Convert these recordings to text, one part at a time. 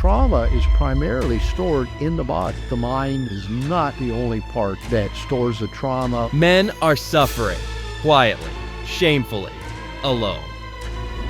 trauma is primarily stored in the body. The mind is not the only part that stores the trauma. Men are suffering, quietly, shamefully, alone.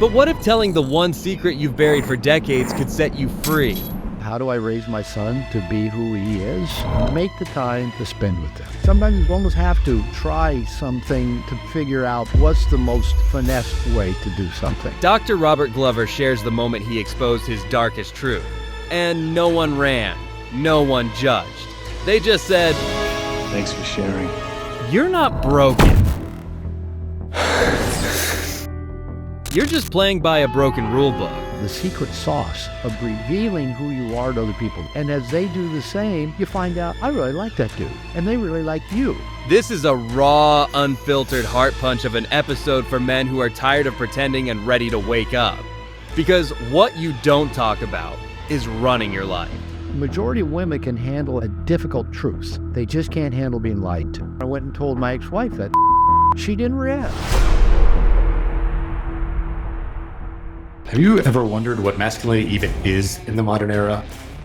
But what if telling the one secret you've buried for decades could set you free? How do I raise my son to be who he is? Make the time to spend with him. Sometimes you almost have to try something to figure out what's the most finesse way to do something. Dr. Robert Glover shares the moment he exposed his darkest truth. And no one ran, no one judged. They just said, "Thanks for sharing." "You're not broken. You're just playing by a broken rule book." The secret sauce of revealing who you are to other people. And as they do the same, you find out, I really like that dude, and they really like you. This is a raw, unfiltered heart punch of an episode for men who are tired of pretending and ready to wake up. Because what you don't talk about is running your life. The majority of women can handle a difficult truth. They just can't handle being lied to. I went and told my ex-wife that. She didn't react. Have you ever wondered what masculinity even is in the modern era?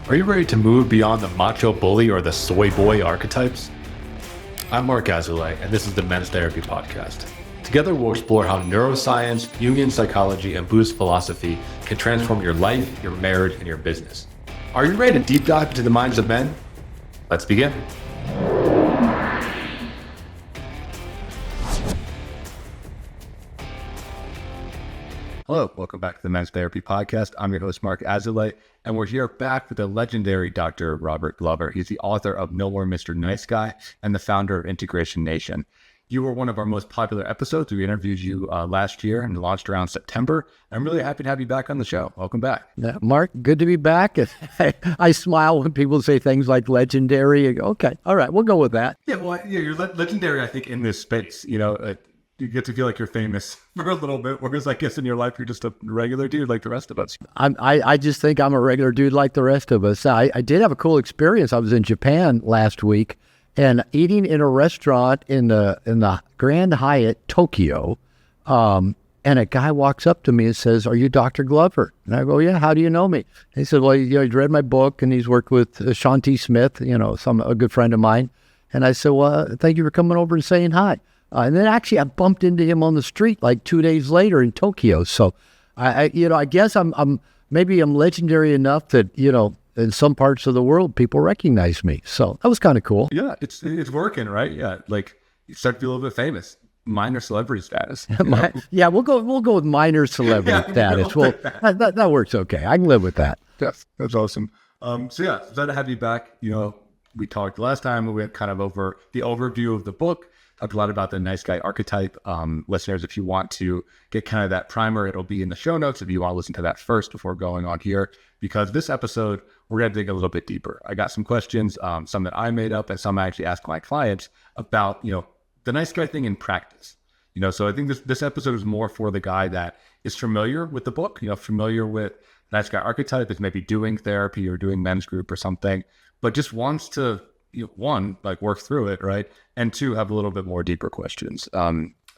Are you ready to move beyond the macho bully or the soy boy archetypes? I'm Marc Azoulay, and this is the Men's Therapy Podcast. Together, we'll explore how neuroscience, Jungian psychology, and Buddhist philosophy can transform your life, your marriage, and your business. Are you ready to deep dive into the minds of men? Let's begin. Hello, welcome back to the Men's Therapy Podcast. I'm your host, Marc Azoulay, and we're here back with the legendary Dr. Robert Glover. He's the author of No More Mr. Nice Guy and the founder of Integration Nation. You were one of our most popular episodes. We interviewed you last year and launched around September. I'm really happy to have you back on the show. Welcome back. Mark, good to be back. I smile when people say things like legendary. I go, okay, all right, we'll go with that. Yeah, well, yeah, you're legendary, I think, in this space. You know, you get to feel like you're famous for a little bit, whereas I guess in your life, you're just a regular dude like the rest of us. I just think I'm a regular dude like the rest of us. I did have a cool experience. I was in Japan last week and eating in a restaurant in the Grand Hyatt, Tokyo. And a guy walks up to me and says, "Are you Dr. Glover?" And I go, "Yeah, how do you know me?" He said, "Well, he's read my book and he's worked with Shanti Smith, a good friend of mine." And I said, "Well, thank you for coming over and saying hi." And then actually I bumped into him on the street like 2 days later in Tokyo. So I guess I'm legendary enough that, in some parts of the world, people recognize me. So that was kind of cool. Yeah, it's working, right? Yeah, like you start to feel a little bit famous. Minor celebrity status. Yeah, we'll go with minor celebrity status. Well, that works okay. I can live with that. Yes, that's awesome. So yeah, glad to have you back. We talked last time. We went kind of over the overview of the book. Talked a lot about the nice guy archetype. Listeners, if you want to get kind of that primer, it'll be in the show notes if you want to listen to that first before going on here. Because this episode, we're going to dig a little bit deeper. I got some questions, some that I made up and some I actually asked my clients about, the nice guy thing in practice. So I think this episode is more for the guy that is familiar with the book, familiar with nice guy archetype, is maybe doing therapy or doing men's group or something, but just wants to, one, like work through it, right? And two, have a little bit more deeper questions.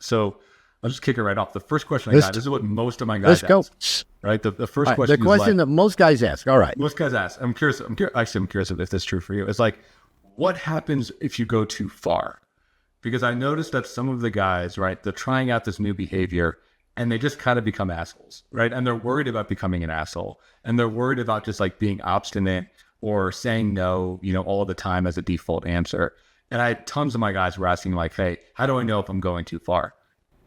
So I'll just kick it right off. The first question I got, this is what most of my guys ask, right? The first question the question that most guys ask. All right. Most guys ask. I'm curious if this is true for you. It's like, what happens if you go too far? Because I noticed that some of the guys, right, they're trying out this new behavior and they just kind of become assholes, right? And they're worried about becoming an asshole. And they're worried about just like being obstinate or saying no, all the time as a default answer. And I had tons of my guys were asking like, hey, how do I know if I'm going too far?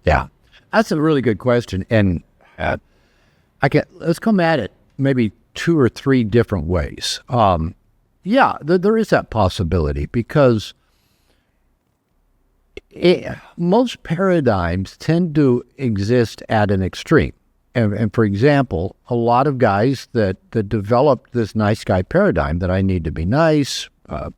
Yeah, that's a really good question. And let's come at it maybe 2 or 3 different ways. There is that possibility because most paradigms tend to exist at an extreme. And for example, a lot of guys that developed this nice guy paradigm that I need to be nice,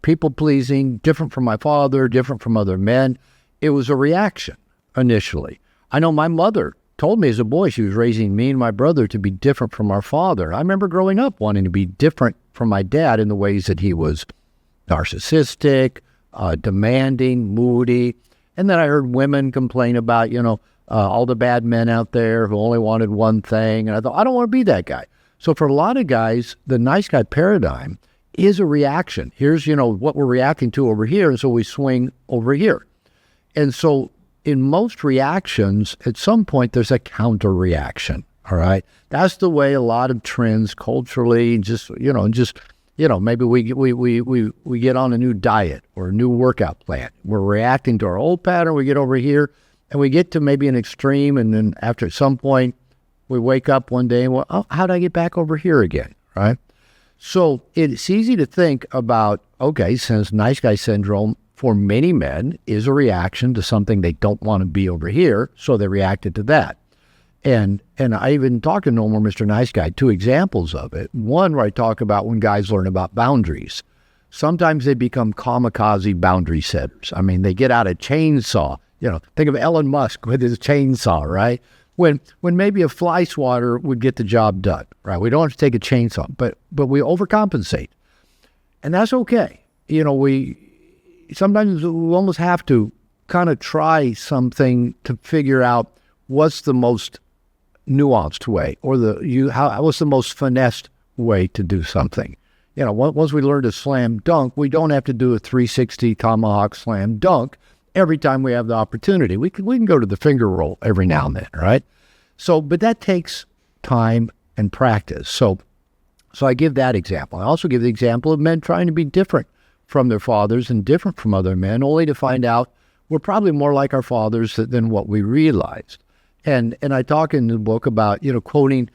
people-pleasing, different from my father, different from other men, it was a reaction initially. I know my mother told me as a boy she was raising me and my brother to be different from our father. I remember growing up wanting to be different from my dad in the ways that he was narcissistic, demanding, moody. And then I heard women complain about, all the bad men out there who only wanted one thing. And I thought, I don't want to be that guy. So for a lot of guys, the nice guy paradigm is a reaction. Here's, what we're reacting to over here, and so we swing over here. And so in most reactions, at some point, there's a counter reaction, all right? That's the way a lot of trends culturally, maybe we get on a new diet or a new workout plan. We're reacting to our old pattern, we get over here, and we get to maybe an extreme, and then after some point, we wake up one day and, how do I get back over here again, right? So it's easy to think about, okay, since nice guy syndrome for many men is a reaction to something they don't want to be over here, so they reacted to that. And I even talked to No More Mr. Nice Guy, 2 examples of it. One where I talk about when guys learn about boundaries. Sometimes they become kamikaze boundary setters. I mean, they get out a chainsaw. Think of Elon Musk with his chainsaw, right? When maybe a fly swatter would get the job done, right? We don't have to take a chainsaw, but we overcompensate. And that's okay. Sometimes we almost have to kind of try something to figure out what's the most nuanced way, or what's the most finessed way to do something. Once we learn to slam dunk, we don't have to do a 360 tomahawk slam dunk every time we have the opportunity. We can go to the finger roll every now and then, right? So, but that takes time and practice. So I give that example. I also give the example of men trying to be different from their fathers and different from other men, only to find out we're probably more like our fathers than what we realized. And I talk in the book about, quoting,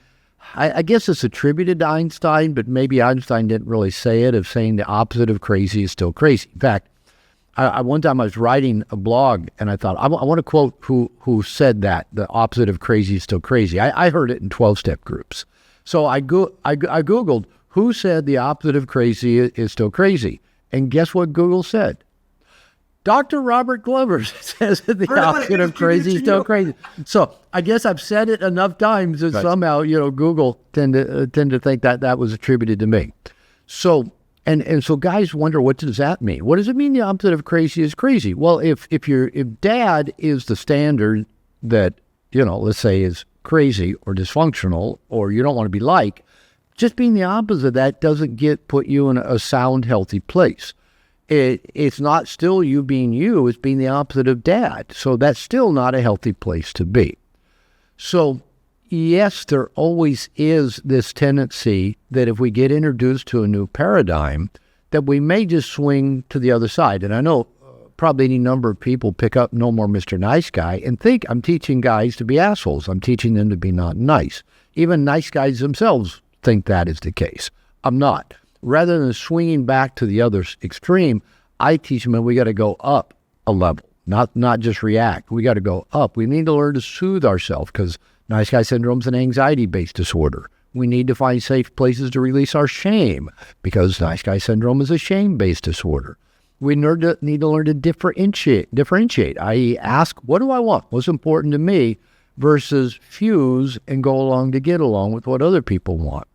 I guess it's attributed to Einstein, but maybe Einstein didn't really say it, of saying the opposite of crazy is still crazy. In fact, one time I was writing a blog and I thought, I want to quote who said that, the opposite of crazy is still crazy. I heard it in 12-step groups. So I Googled who said the opposite of crazy is still crazy. And guess what Google said? Dr. Robert Glover says that the opposite of crazy is still crazy. So I guess I've said it enough times that somehow, Google tend to think that was attributed to me. So, and so guys wonder, what does that mean? What does it mean the opposite of crazy is crazy? Well, if dad is the standard that, let's say is crazy or dysfunctional, or you don't want to be like, just being the opposite of that doesn't put you in a sound, healthy place. It's not still you being you, it's being the opposite of dad. So that's still not a healthy place to be. So yes, there always is this tendency that if we get introduced to a new paradigm, that we may just swing to the other side. And I know probably any number of people pick up No More Mr. Nice Guy and think I'm teaching guys to be assholes. I'm teaching them to be not nice. Even nice guys themselves think that is the case. I'm not. Rather than swinging back to the other extreme, I teach them that we got to go up a level, not just react. We got to go up. We need to learn to soothe ourselves, because nice guy syndrome is an anxiety-based disorder. We need to find safe places to release our shame, because nice guy syndrome is a shame-based disorder. We need to learn to differentiate, i.e. ask, what do I want? What's important to me? Versus fuse and go along to get along with what other people want.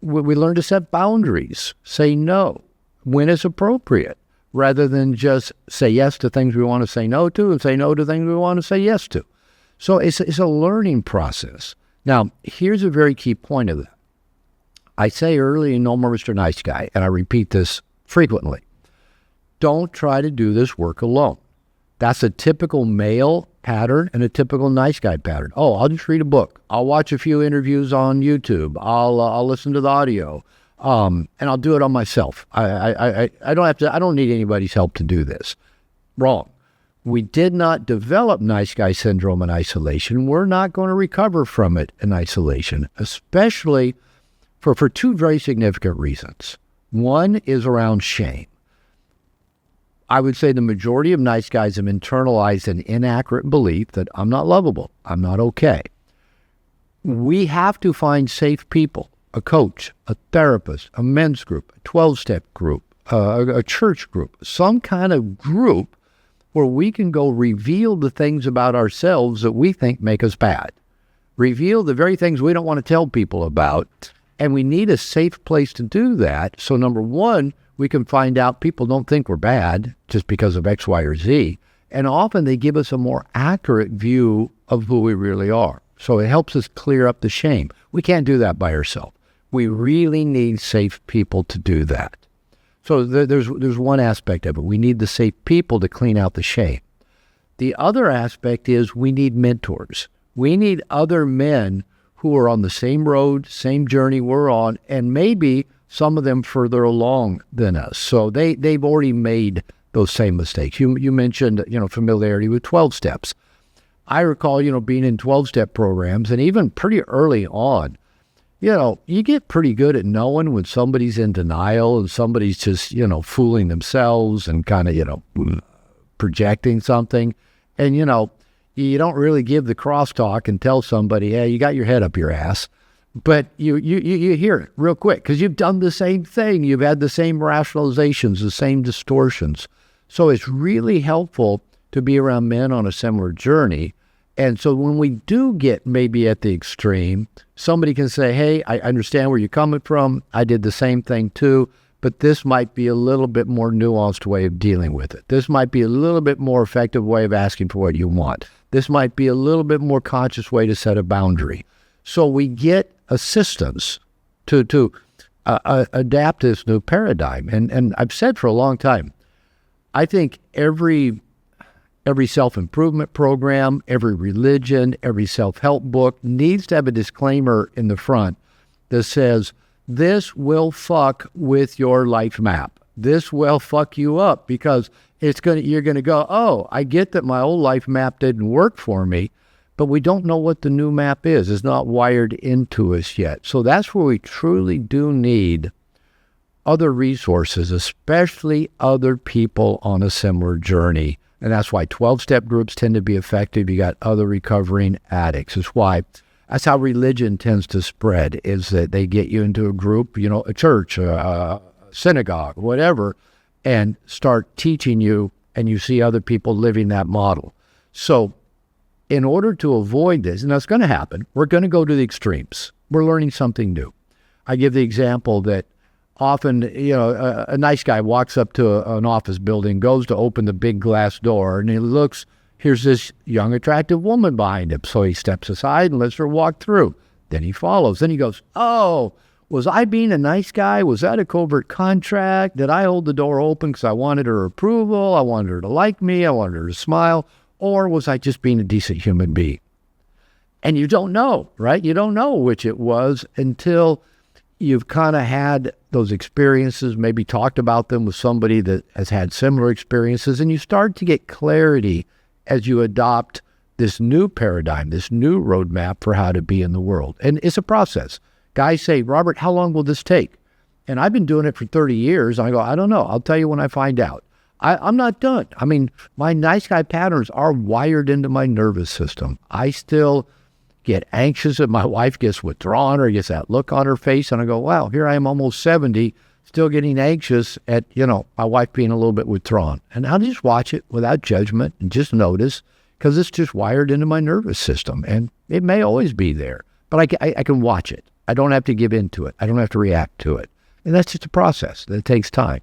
We learn to set boundaries, say no when it's appropriate, rather than just say yes to things we want to say no to and say no to things we want to say yes to. So it's a learning process. Now, here's a very key point of that. I say early in No More Mr. Nice Guy, and I repeat this frequently, don't try to do this work alone. That's a typical male pattern and a typical nice guy pattern. Oh, I'll just read a book. I'll watch a few interviews on YouTube. I'll listen to the audio, and I'll do it on myself. I don't need anybody's help to do this. Wrong. We did not develop nice guy syndrome in isolation. We're not going to recover from it in isolation, especially for 2 very significant reasons. One is around shame. I would say the majority of nice guys have internalized an inaccurate belief that I'm not lovable, I'm not okay. We have to find safe people, a coach, a therapist, a men's group, a 12-step group, a church group, some kind of group where we can go reveal the things about ourselves that we think make us bad. Reveal the very things we don't want to tell people about. And we need a safe place to do that. So number one, we can find out people don't think we're bad just because of X, Y, or Z. And often they give us a more accurate view of who we really are. So it helps us clear up the shame. We can't do that by ourselves. We really need safe people to do that. So there's one aspect of it. We need the safe people to clean out the shame. The other aspect is we need mentors. We need other men who are on the same road, same journey we're on, and maybe some of them further along than us. So they've already made those same mistakes. You mentioned, familiarity with 12 steps. I recall, being in 12-step programs, and even pretty early on, you get pretty good at knowing when somebody's in denial and somebody's just, fooling themselves and kind of, projecting something. And, you don't really give the crosstalk and tell somebody, hey, you got your head up your ass. But you hear it real quick because you've done the same thing. You've had the same rationalizations, the same distortions. So it's really helpful to be around men on a similar journey. And so when we do get maybe at the extreme, somebody can say, hey, I understand where you're coming from. I did the same thing too, but this might be a little bit more nuanced way of dealing with it. This might be a little bit more effective way of asking for what you want. This might be a little bit more conscious way to set a boundary. So we get assistance to adapt this new paradigm. And I've said for a long time, I think every self-improvement program, every religion, every self-help book needs to have a disclaimer in the front that says, this will fuck with your life map. This will fuck you up because you're going to go, oh, I get that my old life map didn't work for me, but we don't know what the new map is. It's not wired into us yet. So that's where we truly do need other resources, especially other people on a similar journey. And that's why 12-step groups tend to be effective. You got other recovering addicts. That's how religion tends to spread, is that they get you into a group, a church, a synagogue, whatever, and start teaching you, and you see other people living that model. So in order to avoid this, and that's going to happen, we're going to go to the extremes. We're learning something new. I give the example that often, a nice guy walks up to an office building, goes to open the big glass door, and he looks, here's this young, attractive woman behind him. So he steps aside and lets her walk through. Then he follows. Then he goes, oh, was I being a nice guy? Was that a covert contract? Did I hold the door open because I wanted her approval? I wanted her to like me. I wanted her to smile. Or was I just being a decent human being? And you don't know, right? You don't know which it was until you've kind of had those experiences, maybe talked about them with somebody that has had similar experiences, and you start to get clarity as you adopt this new paradigm, this new roadmap for how to be in the world. And it's a process. Guys say, Robert, how long will this take? And I've been doing it for 30 years. I go, I don't know. I'll tell you when I find out. I'm not done. I mean, my nice guy patterns are wired into my nervous system. I still get anxious if my wife gets withdrawn or gets that look on her face. And I go, wow, here I am almost 70, still getting anxious at, my wife being a little bit withdrawn. And I'll just watch it without judgment and just notice, because it's just wired into my nervous system. And it may always be there, but I can watch it. I don't have to give in to it. I don't have to react to it. And that's just a process that takes time.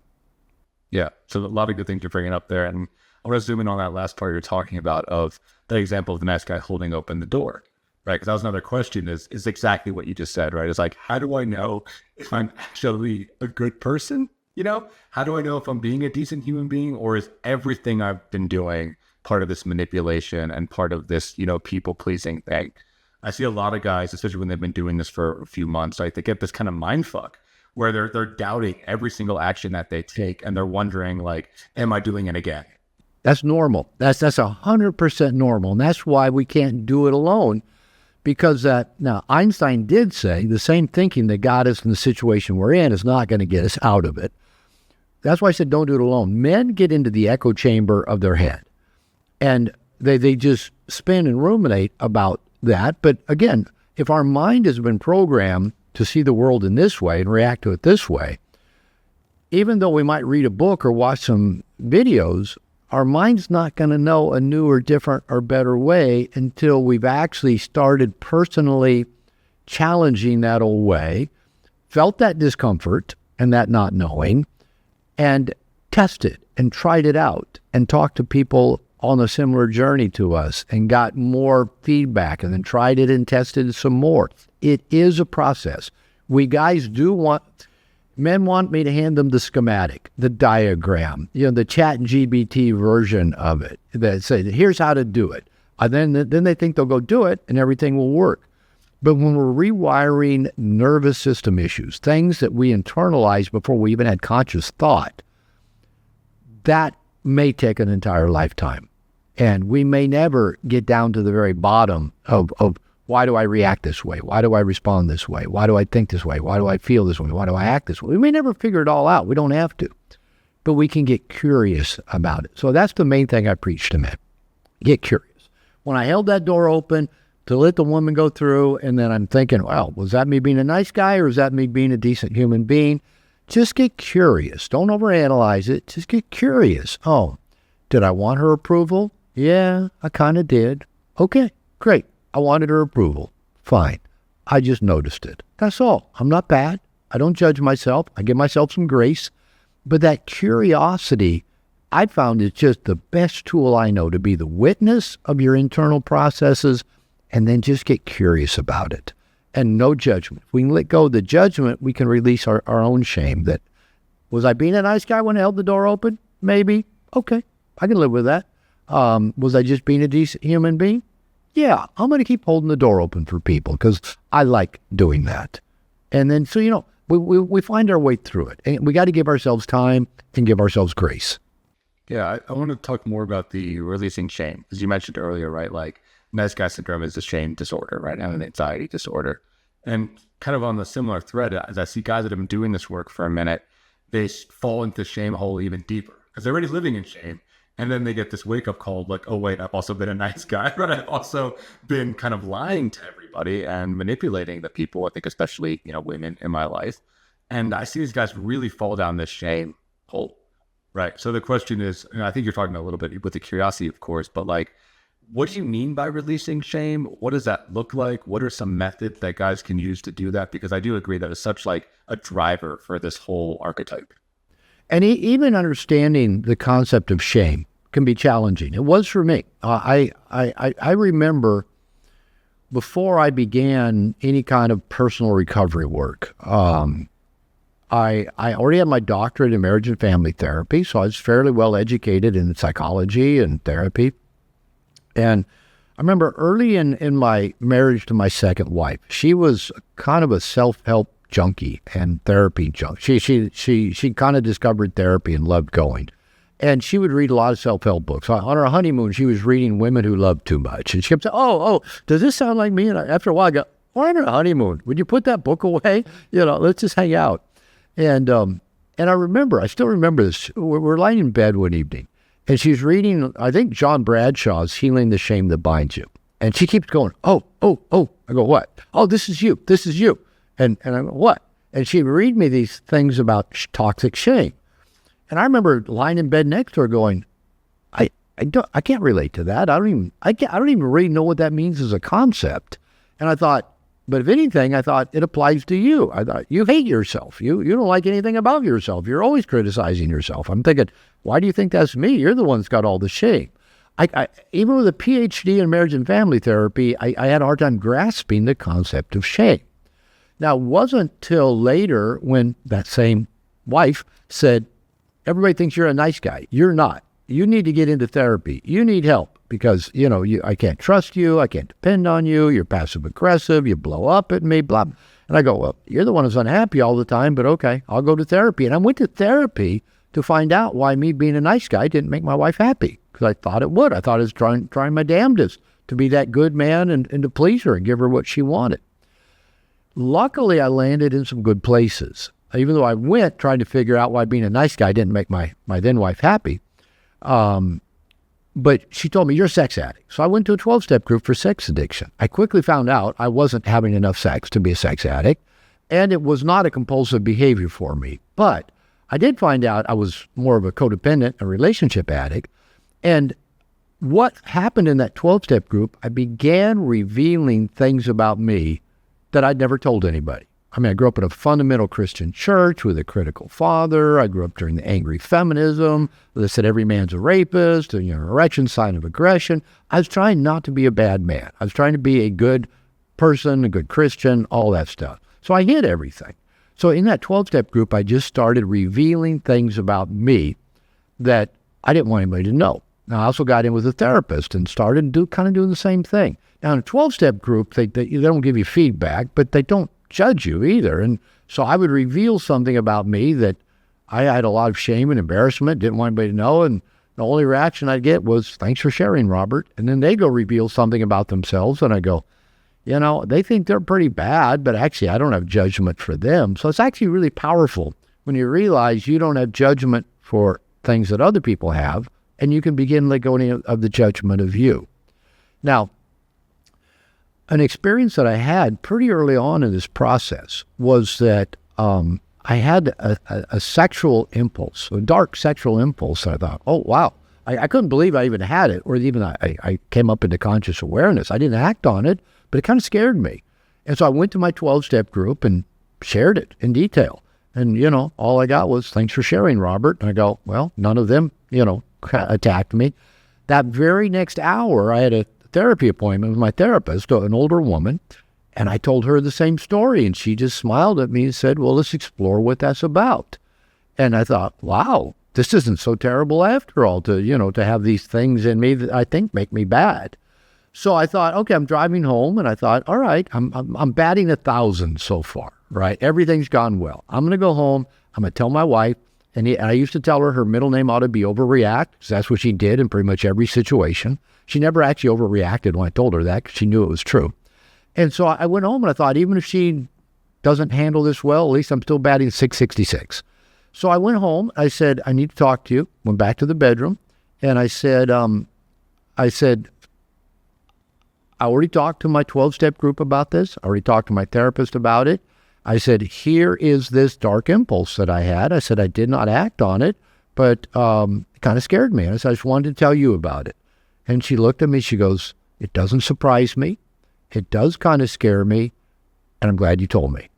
Yeah. So a lot of good things you're bringing up there. And I want to zoom in on that last part you're talking about of the example of the nice guy holding open the door. Right, because that was another question is exactly what you just said, right? It's like, how do I know if I'm actually a good person? How do I know if I'm being a decent human being, or is everything I've been doing part of this manipulation and part of this, people-pleasing thing? I see a lot of guys, especially when they've been doing this for a few months, right? They get this kind of mind fuck where they're doubting every single action that they take, and they're wondering, like, am I doing it again? That's normal. That's 100% normal, and that's why we can't do it alone. Because now Einstein did say the same thinking that got us in the situation we're in is not going to get us out of it. That's why I said don't do it alone. Men get into the echo chamber of their head, and they just spin and ruminate about that. But again, if our mind has been programmed to see the world in this way and react to it this way, even though we might read a book or watch some videos, our mind's not going to know a new or different or better way until we've actually started personally challenging that old way, felt that discomfort and that not knowing, and tested and tried it out and talked to people on a similar journey to us and got more feedback and then tried it and tested some more. It is a process. We guys men want me to hand them the schematic, the diagram, the ChatGPT version of it that says, here's how to do it. Then they think they'll go do it and everything will work. But when we're rewiring nervous system issues, things that we internalize before we even had conscious thought, that may take an entire lifetime. And we may never get down to the very bottom of why do I react this way? Why do I respond this way? Why do I think this way? Why do I feel this way? Why do I act this way? We may never figure it all out. We don't have to. But we can get curious about it. So that's the main thing I preach to men. Get curious. When I held that door open to let the woman go through, and then I'm thinking, well, was that me being a nice guy or was that me being a decent human being? Just get curious. Don't overanalyze it. Just get curious. Oh, did I want her approval? Yeah, I kind of did. Okay, great. I wanted her approval. Fine. I just noticed it. That's all. I'm not bad. I don't judge myself. I give myself some grace. But that curiosity, I found, is just the best tool I know to be the witness of your internal processes, and then just get curious about it. And no judgment. If we can let go of the judgment, we can release our own shame. That, was I being a nice guy when I held the door open? Maybe. Okay, I can live with that. Was I just being a decent human being? Yeah, I'm going to keep holding the door open for people because I like doing that. And then, so, we find our way through it. And we got to give ourselves time and give ourselves grace. Yeah, I want to talk more about the releasing shame. As you mentioned earlier, right? Like, nice guy syndrome is a shame disorder, right? And an anxiety disorder. And kind of on the similar thread, as I see guys that have been doing this work for a minute, they fall into the shame hole even deeper because they're already living in shame. And then they get this wake-up call like, oh, wait, I've also been a nice guy, but I've also been kind of lying to everybody and manipulating the people, I think especially, women in my life. And I see these guys really fall down this shame hole, right? So the question is, and I think you're talking a little bit with the curiosity, of course, but like, what do you mean by releasing shame? What does that look like? What are some methods that guys can use to do that? Because I do agree that it's such like a driver for this whole archetype. And even understanding the concept of shame can be challenging. It was for me. I remember before I began any kind of personal recovery work, I already had my doctorate in marriage and family therapy, so I was fairly well educated in psychology and therapy. And I remember early in my marriage to my second wife, she was kind of a self-help junkie and therapy junkie. She kind of discovered therapy and loved going. And she would read a lot of self-help books. On our honeymoon, she was reading Women Who Love Too Much. And she kept saying, oh, does this sound like me? And after a while, I go, we're on a honeymoon. Would you put that book away? Let's just hang out. And I remember, I still remember this. We're lying in bed one evening, and she's reading, I think, John Bradshaw's Healing the Shame That Binds You. And she keeps going, oh. I go, what? Oh, this is you. And I go, what? And she'd read me these things about toxic shame. And I remember lying in bed next to her going, I can't relate to that. I don't even really know what that means as a concept. And I thought, but if anything, I thought it applies to you. I thought, you hate yourself. You don't like anything about yourself. You're always criticizing yourself. I'm thinking, why do you think that's me? You're the one that's got all the shame. I even with a PhD in marriage and family therapy, I had a hard time grasping the concept of shame. Now, it wasn't till later when that same wife said, everybody thinks you're a nice guy. You're not. You need to get into therapy. You need help because, I can't trust you. I can't depend on you. You're passive aggressive. You blow up at me, blah. And I go, well, you're the one who's unhappy all the time, but okay, I'll go to therapy. And I went to therapy to find out why me being a nice guy didn't make my wife happy because I thought it would. I thought I was trying my damnedest to be that good man and to please her and give her what she wanted. Luckily, I landed in some good places. Even though I went trying to figure out why being a nice guy didn't make my then wife happy. But she told me, you're a sex addict. So I went to a 12-step group for sex addiction. I quickly found out I wasn't having enough sex to be a sex addict, and it was not a compulsive behavior for me. But I did find out I was more of a codependent, a relationship addict. And what happened in that 12-step group, I began revealing things about me that I'd never told anybody. I mean, I grew up in a fundamental Christian church with a critical father. I grew up during the angry feminism. They said every man's a rapist, an erection, sign of aggression. I was trying not to be a bad man. I was trying to be a good person, a good Christian, all that stuff. So I hid everything. So in that 12-step group, I just started revealing things about me that I didn't want anybody to know. Now, I also got in with a therapist and started kind of doing the same thing. Now, in a 12-step group, they don't give you feedback, but they don't judge you either. And so I would reveal something about me that I had a lot of shame and embarrassment, didn't want anybody to know, and the only reaction I'd get was, thanks for sharing, Robert. And then they go reveal something about themselves, and I go, they think they're pretty bad, but actually I don't have judgment for them. So it's actually really powerful when you realize you don't have judgment for things that other people have, and you can begin let go of the judgment of you. Now, an experience that I had pretty early on in this process was that I had a sexual impulse, a dark sexual impulse. And I thought, oh, wow, I couldn't believe I even had it, or even I came up into conscious awareness. I didn't act on it, but it kind of scared me. And so I went to my 12-step group and shared it in detail. And, all I got was, thanks for sharing, Robert. And I go, well, none of them, attacked me. That very next hour, I had a therapy appointment with my therapist, an older woman, and I told her the same story, and she just smiled at me and said, well, let's explore what that's about. And I thought, wow, this isn't so terrible after all to have these things in me that I think make me bad. So I thought, okay, I'm driving home, and I thought, all right, I'm batting 1,000 so far, right? Everything's gone well. I'm going to go home. I'm going to tell my wife, and I used to tell her middle name ought to be Overreact, because that's what she did in pretty much every situation. She never actually overreacted when I told her that, because she knew it was true. And so I went home, and I thought, even if she doesn't handle this well, at least I'm still batting 666. So I went home. I said, I need to talk to you. Went back to the bedroom, and I said, I already talked to my 12-step group about this. I already talked to my therapist about it. I said, here is this dark impulse that I had. I said, I did not act on it, but it kind of scared me. And I said, I just wanted to tell you about it. And she looked at me. She goes, it doesn't surprise me. It does kind of scare me. And I'm glad you told me.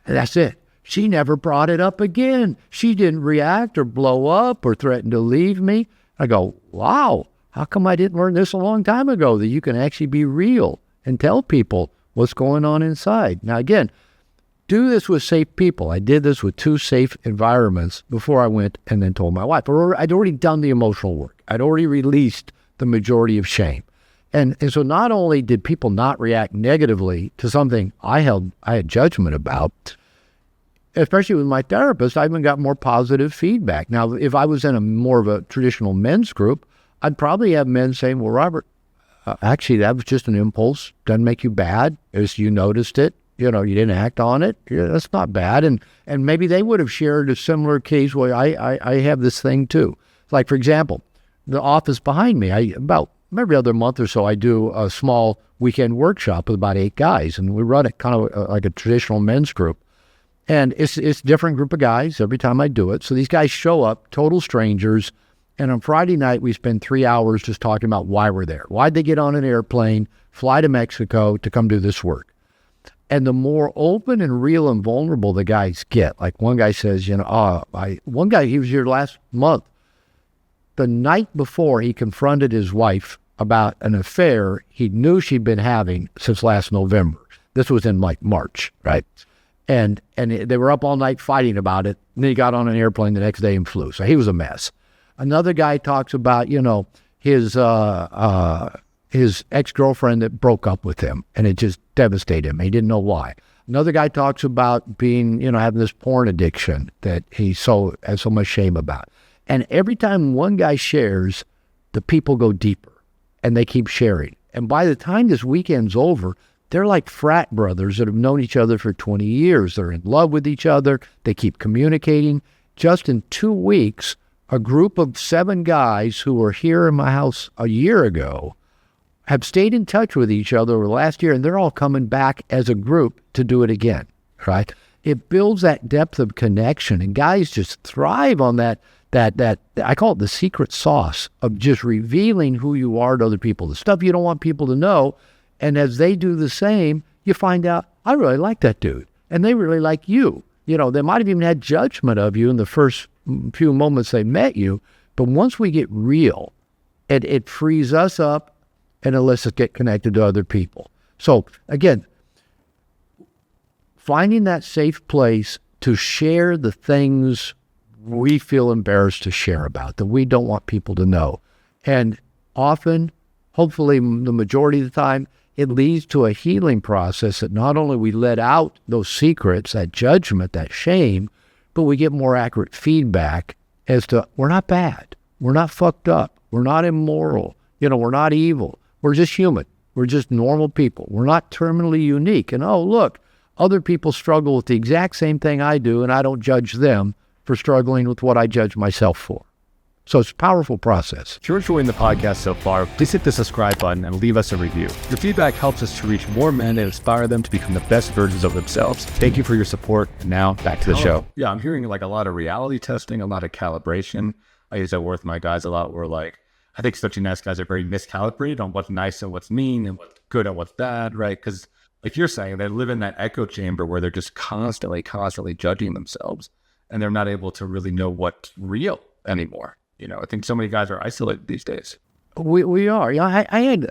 And that's it. She never brought it up again. She didn't react or blow up or threaten to leave me. I go, wow. How come I didn't learn this a long time ago, that you can actually be real and tell people what's going on inside? Now, again, do this with safe people. I did this with 2 safe environments before I went and then told my wife. I'd already done the emotional work. I'd already released the majority of shame. And so not only did people not react negatively to something I had judgment about, especially with my therapist, I even got more positive feedback. Now, if I was in more of a traditional men's group, I'd probably have men saying, well, Robert, actually, that was just an impulse. Doesn't make you bad. As you noticed it, you didn't act on it. Yeah, that's not bad. And maybe they would have shared a similar case where I have this thing too. Like, for example, the office behind me, about every other month or so, I do a small weekend workshop with about 8 guys. And we run it kind of like a traditional men's group. And it's a different group of guys every time I do it. So these guys show up, total strangers. And on Friday night, we spend 3 hours just talking about why we're there. Why'd they get on an airplane, fly to Mexico to come do this work? And the more open and real and vulnerable the guys get, like one guy says, one guy, he was here last month. The night before, he confronted his wife about an affair he knew she'd been having since last November. This was in like March, right? And they were up all night fighting about it. And then he got on an airplane the next day and flew. So he was a mess. Another guy talks about, his ex-girlfriend that broke up with him, and it just devastated him. He didn't know why. Another guy talks about being, having this porn addiction that he has so much shame about. And every time one guy shares, the people go deeper, and they keep sharing. And by the time this weekend's over, they're like frat brothers that have known each other for 20 years. They're in love with each other. They keep communicating. Just in 2 weeks, a group of 7 guys who were here in my house a year ago have stayed in touch with each other over the last year, and they're all coming back as a group to do it again, right? It builds that depth of connection, and guys just thrive on that I call it the secret sauce of just revealing who you are to other people, the stuff you don't want people to know. And as they do the same, you find out, I really like that dude. and they really like you. You know, they might have even had judgment of you in the first few moments they met you, but once we get real, it frees us up and it lets us get connected to other people. So again, finding that safe place to share the things we feel embarrassed to share about, that we don't want people to know. And often, hopefully the majority of the time, it leads to a healing process that not only we let out those secrets, that judgment, that shame, but we get more accurate feedback as to we're not bad, we're not fucked up, we're not immoral, we're not evil, we're just human, we're just normal people, we're not terminally unique. And oh, look, other people struggle with the exact same thing I do, and I don't judge them for struggling with what I judge myself for. So it's a powerful process. If you're enjoying the podcast so far, please hit the subscribe button and leave us a review. Your feedback helps us to reach more men and inspire them to become the best versions of themselves. Thank you for your support. And now back to the show. Yeah, I'm hearing like a lot of reality testing, a lot of calibration. I use that word with my guys a lot where like, I think especially nice guys are very miscalibrated on what's nice and what's mean and what's good and what's bad, right? Because like you're saying, they live in that echo chamber where they're just constantly judging themselves and they're not able to really know what's real anymore. I think so many guys are isolated these days. We are. I had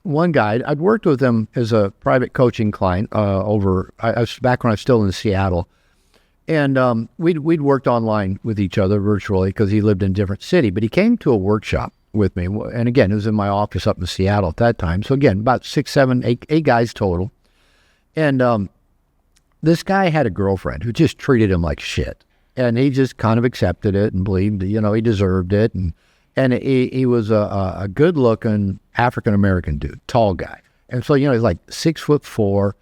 one guy, I'd worked with him as a private coaching client I was back when I was still in Seattle. And we'd worked online with each other virtually because he lived in a different city. But he came to a workshop with me. And again, it was in my office up in Seattle at that time. So again, about 6, 7, 8 guys total. And this guy had a girlfriend who just treated him like shit. And he just kind of accepted it and believed, he deserved it. And he was a good-looking African-American dude, tall guy. And so, he's like 6'4",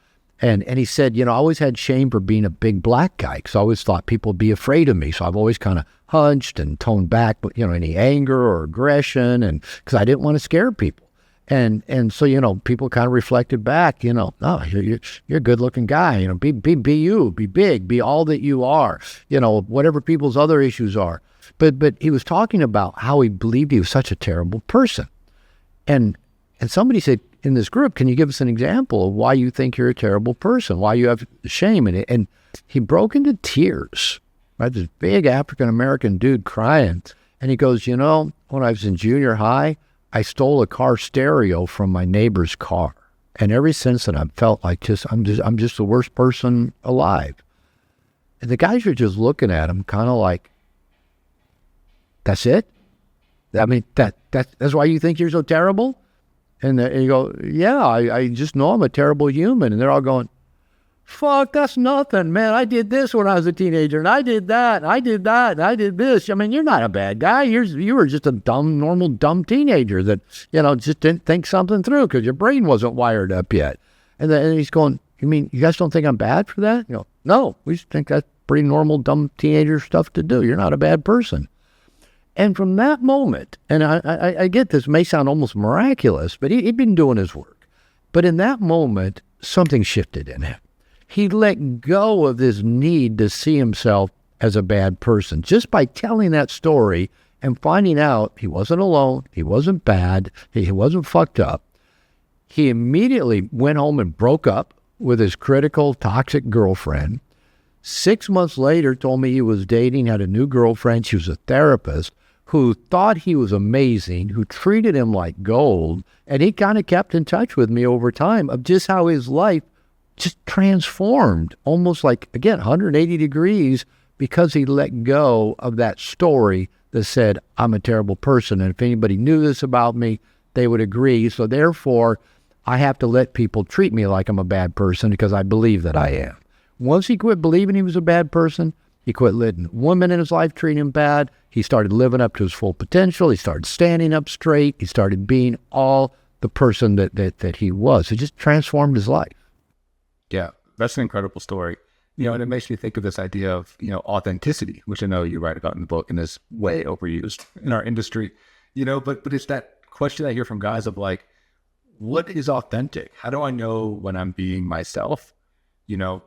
and he said, I always had shame for being a big black guy because I always thought people would be afraid of me. So I've always kind of hunched and toned back, but, any anger or aggression, and because I didn't want to scare people. And so, people kind of reflected back, oh, you're a good looking guy, be you, be big, be all that you are, whatever people's other issues are. But he was talking about how he believed he was such a terrible person. And somebody said in this group, can you give us an example of why you think you're a terrible person, why you have shame in it? And he broke into tears, right? This big African-American dude crying. And he goes, when I was in junior high, I stole a car stereo from my neighbor's car. And ever since then, I've felt like I'm just the worst person alive. And the guys are just looking at him kind of like, that's it? I mean, that's why you think you're so terrible? And you go, yeah, I just know I'm a terrible human. And they're all going, fuck, that's nothing, man. I did this when I was a teenager, and I did that, and I did that, and I did this. I mean, you're not a bad guy. You were just a normal dumb teenager that, just didn't think something through because your brain wasn't wired up yet. And then he's going, you mean you guys don't think I'm bad for that? No, we just think that's pretty normal, dumb teenager stuff to do. You're not a bad person. And from that moment, and I get this may sound almost miraculous, but he'd been doing his work. But in that moment, something shifted in him. He let go of this need to see himself as a bad person just by telling that story and finding out he wasn't alone, he wasn't bad, he wasn't fucked up. He immediately went home and broke up with his critical, toxic girlfriend. 6 months later, told me he was dating, had a new girlfriend. She was a therapist who thought he was amazing, who treated him like gold. And he kind of kept in touch with me over time of just how his life just transformed almost like, again, 180 degrees because he let go of that story that said, I'm a terrible person. And if anybody knew this about me, they would agree. So therefore, I have to let people treat me like I'm a bad person because I believe that I am. Once he quit believing he was a bad person, he quit letting women in his life treat him bad. He started living up to his full potential. He started standing up straight. He started being all the person that he was. It just transformed his life. Yeah, that's an incredible story. And it makes me think of this idea of, authenticity, which I know you write about in the book and is way overused in our industry, but it's that question I hear from guys of like, what is authentic? How do I know when I'm being myself?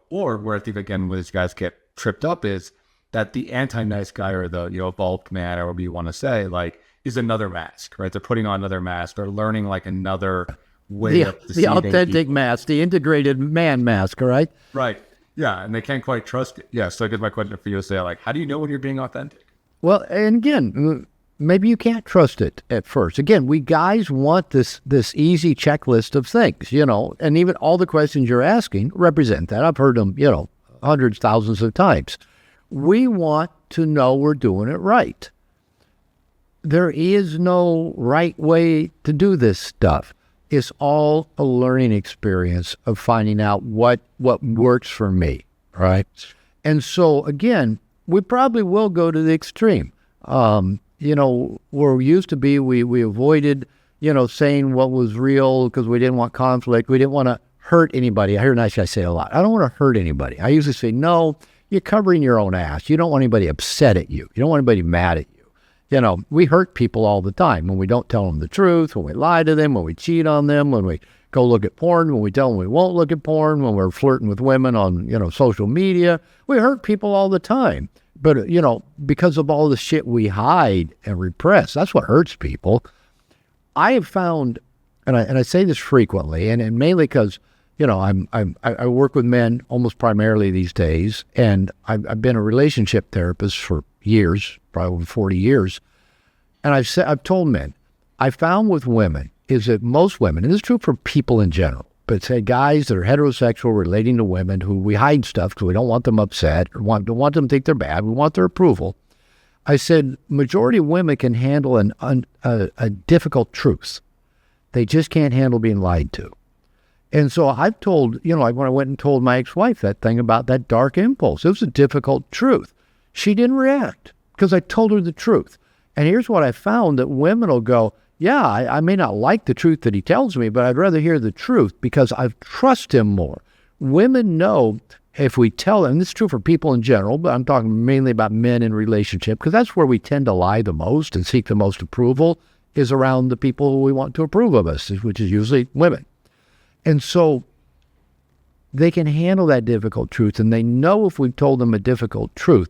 Or where I think, again, where these guys get tripped up is that the anti-nice guy or the, evolved man or whatever you want to say, like, is another mask, right? They're putting on another mask. They're learning like another way of the authentic people. mask, the integrated man mask, right? Right. Yeah, and they can't quite trust it. Yeah, so I guess my question for you is, say, like, how do you know when you're being authentic? Well, and again, maybe you can't trust it at first. Again, we guys want this easy checklist of things, and even all the questions you're asking represent that. I've heard them, hundreds, thousands of times. We want to know we're doing it right. There is no right way to do this stuff. It's all a learning experience of finding out what works for me, right? And so, again, we probably will go to the extreme. Where we used to be, we avoided, saying what was real because we didn't want conflict. We didn't want to hurt anybody. I hear nice guys say a lot, I don't want to hurt anybody. I usually say, no, you're covering your own ass. You don't want anybody upset at you. You don't want anybody mad at you. We hurt people all the time when we don't tell them the truth, when we lie to them, when we cheat on them, when we go look at porn, when we tell them we won't look at porn, when we're flirting with women on, social media. We hurt people all the time. But, because of all the shit we hide and repress, that's what hurts people. I have found, and I say this frequently, and mainly because, I work with men almost primarily these days, and I've been a relationship therapist for years, probably over 40 years. And I've told men, I found with women is that most women, and this is true for people in general, but say guys that are heterosexual relating to women who we hide stuff because we don't want them upset or don't want them to think they're bad, we want their approval. I said, majority of women can handle a difficult truth. They just can't handle being lied to. And so I've told, like when I went and told my ex-wife that thing about that dark impulse, it was a difficult truth. She didn't react because I told her the truth. And here's what I found, that women will go, yeah, I may not like the truth that he tells me, but I'd rather hear the truth because I trust him more. Women know if we tell them, and this is true for people in general, but I'm talking mainly about men in relationship, because that's where we tend to lie the most and seek the most approval, is around the people who we want to approve of us, which is usually women. And so they can handle that difficult truth, and they know if we've told them a difficult truth,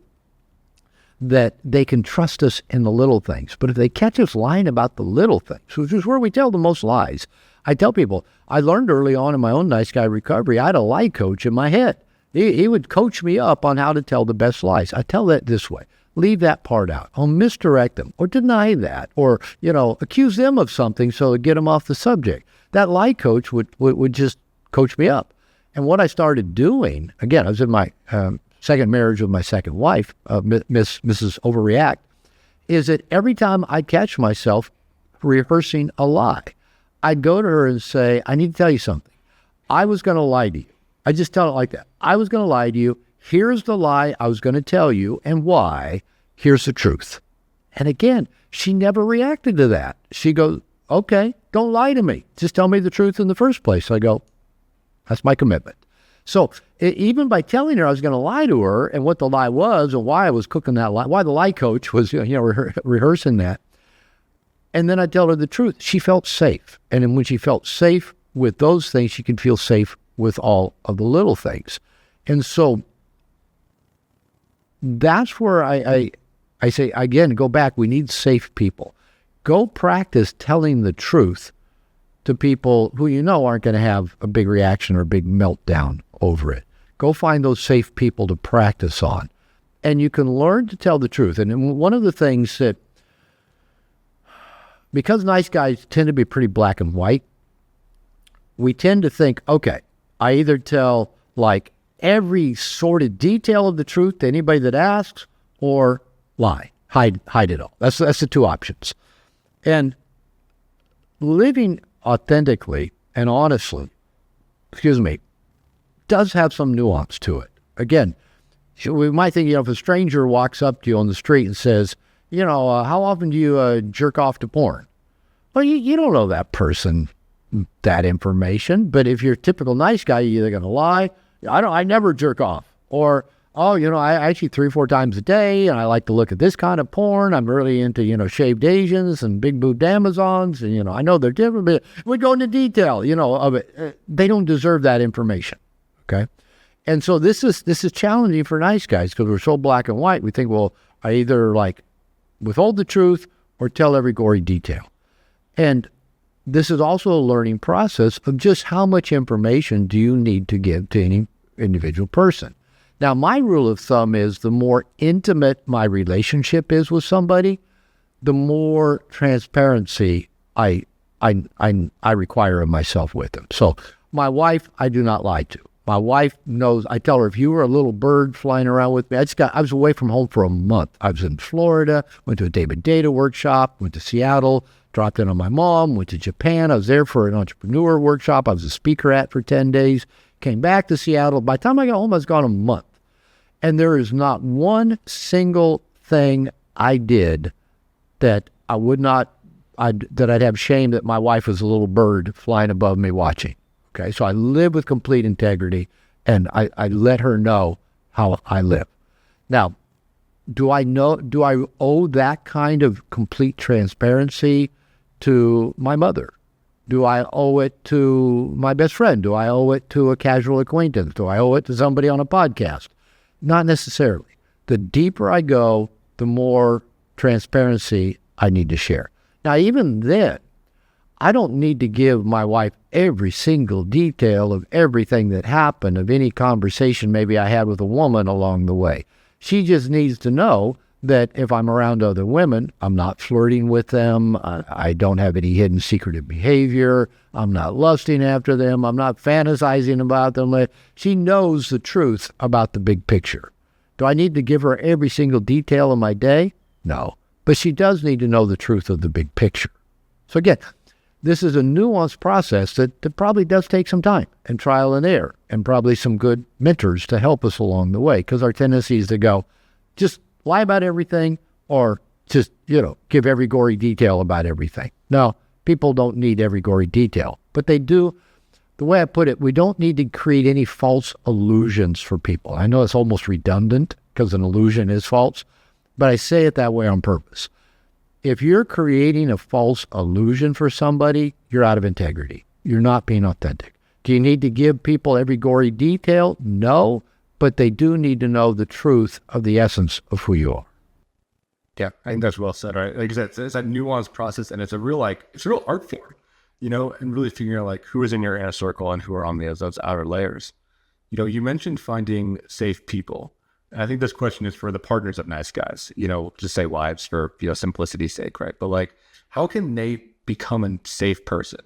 that they can trust us in the little things. But if they catch us lying about the little things, which is where we tell the most lies, I tell people, I learned early on in my own nice guy recovery, I had a lie coach in my head. He would coach me up on how to tell the best lies. I tell that this way. Leave that part out. I'll misdirect them or deny that or, accuse them of something so to get them off the subject. That lie coach would just coach me up. And what I started doing, again, I was in my second marriage with my second wife, Mrs. Overreact, is that every time I'd catch myself rehearsing a lie, I'd go to her and say, I need to tell you something. I was going to lie to you. I just tell it like that. I was going to lie to you. Here's the lie I was going to tell you and why. Here's the truth. And again, she never reacted to that. She goes, okay, don't lie to me. Just tell me the truth in the first place. I go, that's my commitment. So even by telling her I was going to lie to her and what the lie was and why I was cooking that lie, why the lie coach was rehearsing that, and then I tell her the truth, she felt safe. And then when she felt safe with those things, she could feel safe with all of the little things. And so that's where I say, again, go back, we need safe people. Go practice telling the truth to people who aren't going to have a big reaction or a big meltdown over it. Go find those safe people to practice on. And you can learn to tell the truth. And one of the things that, because nice guys tend to be pretty black and white, we tend to think, okay, I either tell like every sort of detail of the truth to anybody that asks, or lie, hide it all. That's the two options. And living authentically and honestly, does have some nuance to it. Again, we might think, if a stranger walks up to you on the street and says, how often do you jerk off to porn? Well, you don't know that person, that information. But if you're a typical nice guy, you're either going to lie, I never jerk off, or, I actually 3-4 times a day, and I like to look at this kind of porn. I'm really into, shaved Asians and big boobed Amazons, and, I know they're different, but we go into detail, of it. They don't deserve that information, okay? And so this is challenging for nice guys because we're so black and white. We think, well, I either withhold the truth or tell every gory detail. And this is also a learning process of just how much information do you need to give to any individual person. Now, my rule of thumb is the more intimate my relationship is with somebody, the more transparency I require of myself with them. So my wife, I do not lie to. My wife knows. I tell her, if you were a little bird flying around with me, I was away from home for a month. I was in Florida, went to a David Data workshop, went to Seattle, dropped in on my mom, went to Japan. I was there for an entrepreneur workshop I was a speaker at for 10 days, came back to Seattle. By the time I got home, I was gone a month. And there is not one single thing I did that I'd have shame that my wife was a little bird flying above me watching. Okay, so I live with complete integrity, and I let her know how I live. Now, do I owe that kind of complete transparency to my mother? Do I owe it to my best friend? Do I owe it to a casual acquaintance? Do I owe it to somebody on a podcast? Not necessarily. The deeper I go, the more transparency I need to share. Now, even then, I don't need to give my wife every single detail of everything that happened, of any conversation maybe I had with a woman along the way. She just needs to know that if I'm around other women, I'm not flirting with them. I don't have any hidden secretive behavior. I'm not lusting after them. I'm not fantasizing about them. She knows the truth about the big picture. Do I need to give her every single detail of my day? No. But she does need to know the truth of the big picture. So again, this is a nuanced process that probably does take some time and trial and error, and probably some good mentors to help us along the way, because our tendency is to go, just lie about everything, or just, give every gory detail about everything. No, people don't need every gory detail, but they do. The way I put it, we don't need to create any false illusions for people. I know it's almost redundant because an illusion is false, but I say it that way on purpose. If you're creating a false illusion for somebody, you're out of integrity. You're not being authentic. Do you need to give people every gory detail? No, but they do need to know the truth of the essence of who you are. Yeah, I think that's well said, right? Like I said, it's a nuanced process, and it's a real art form, and really figuring out who is in your inner circle and who are on those outer layers. You mentioned finding safe people. And I think this question is for the partners of nice guys, just say wives for, simplicity's sake, right? But how can they become a safe person?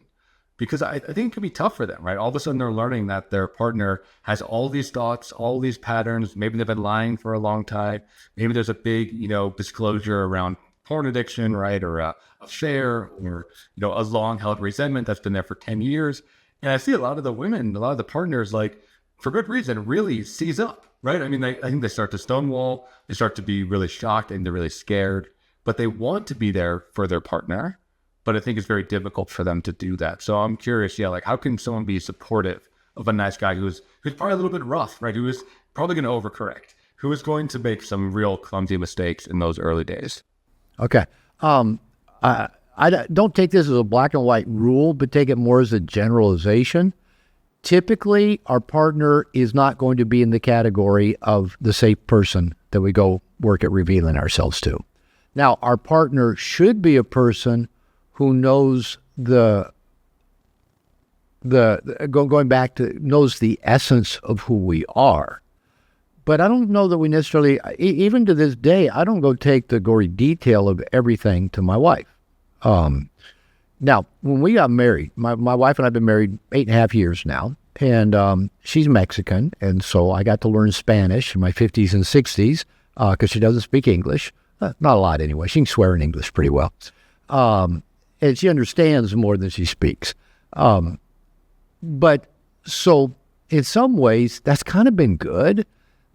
Because I think it can be tough for them, right? All of a sudden they're learning that their partner has all these thoughts, all these patterns. Maybe they've been lying for a long time. Maybe there's a big, disclosure around porn addiction, right? Or a affair, or, a long held resentment that's been there for 10 years. And I see a lot of the women, a lot of the partners, for good reason, really seize up, right? I mean, I think they start to stonewall. They start to be really shocked, and they're really scared, but they want to be there for their partner. But I think it's very difficult for them to do that. So I'm curious, how can someone be supportive of a nice guy who's probably a little bit rough, right? Who is probably going to overcorrect, who is going to make some real clumsy mistakes in those early days? Okay. I don't take this as a black and white rule, but take it more as a generalization. Typically, our partner is not going to be in the category of the safe person that we go work at revealing ourselves to. Now, our partner should be a person who knows knows the essence of who we are. But I don't know that we necessarily, even to this day, I don't go take the gory detail of everything to my wife. Now, when we got married, my wife and I have been married 8.5 years now, and she's Mexican, and so I got to learn Spanish in my 50s and 60s because she doesn't speak English. Not a lot anyway. She can swear in English pretty well. And she understands more than she speaks. But so in some ways, that's kind of been good,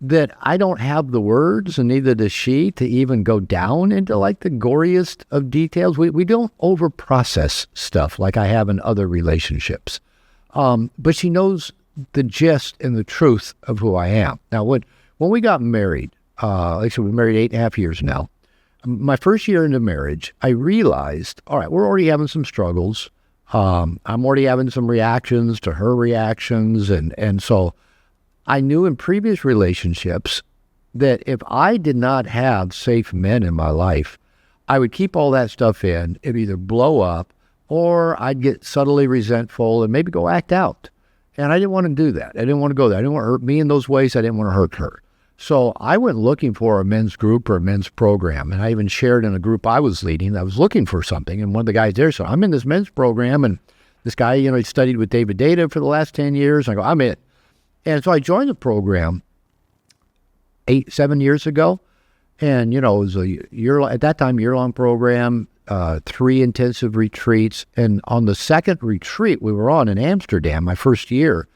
that I don't have the words, and neither does she, to even go down into the goriest of details. We don't over-process stuff like I have in other relationships. But she knows the gist and the truth of who I am. Now, when we got married, like I said, we've been married 8.5 years now. My first year into marriage, I realized, all right, we're already having some struggles. I'm already having some reactions to her reactions. And so I knew in previous relationships that if I did not have safe men in my life, I would keep all that stuff in. It'd either blow up, or I'd get subtly resentful and maybe go act out. And I didn't want to do that. I didn't want to go there. I didn't want to hurt me in those ways. I didn't want to hurt her. So I went looking for a men's group or a men's program, and I even shared in a group I was leading. I was looking for something, and one of the guys there said, I'm in this men's program, and this guy, he studied with David Data for the last 10 years. I go, I'm in. And so I joined the program 7 years ago, and, it was at that time, year-long program, 3 intensive retreats, and on the second retreat we were on in Amsterdam, my first year,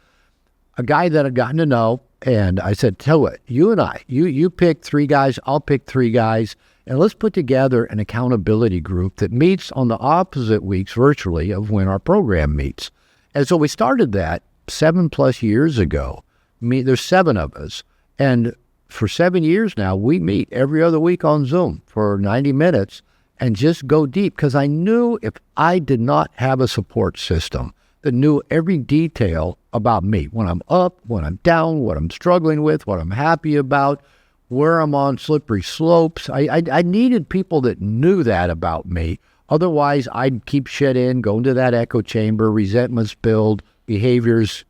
a guy that I'd gotten to know, and I said, tell what, you and I, you pick 3 guys, I'll pick 3 guys, and let's put together an accountability group that meets on the opposite weeks virtually of when our program meets. And so we started that 7+ years ago. There's 7 of us, and for 7 years now, we meet every other week on Zoom for 90 minutes and just go deep, because I knew if I did not have a support system that knew every detail about me, when I'm up, when I'm down, what I'm struggling with, what I'm happy about, where I'm on slippery slopes. I needed people that knew that about me. Otherwise, I'd keep shit in, go into that echo chamber, resentments build, behaviors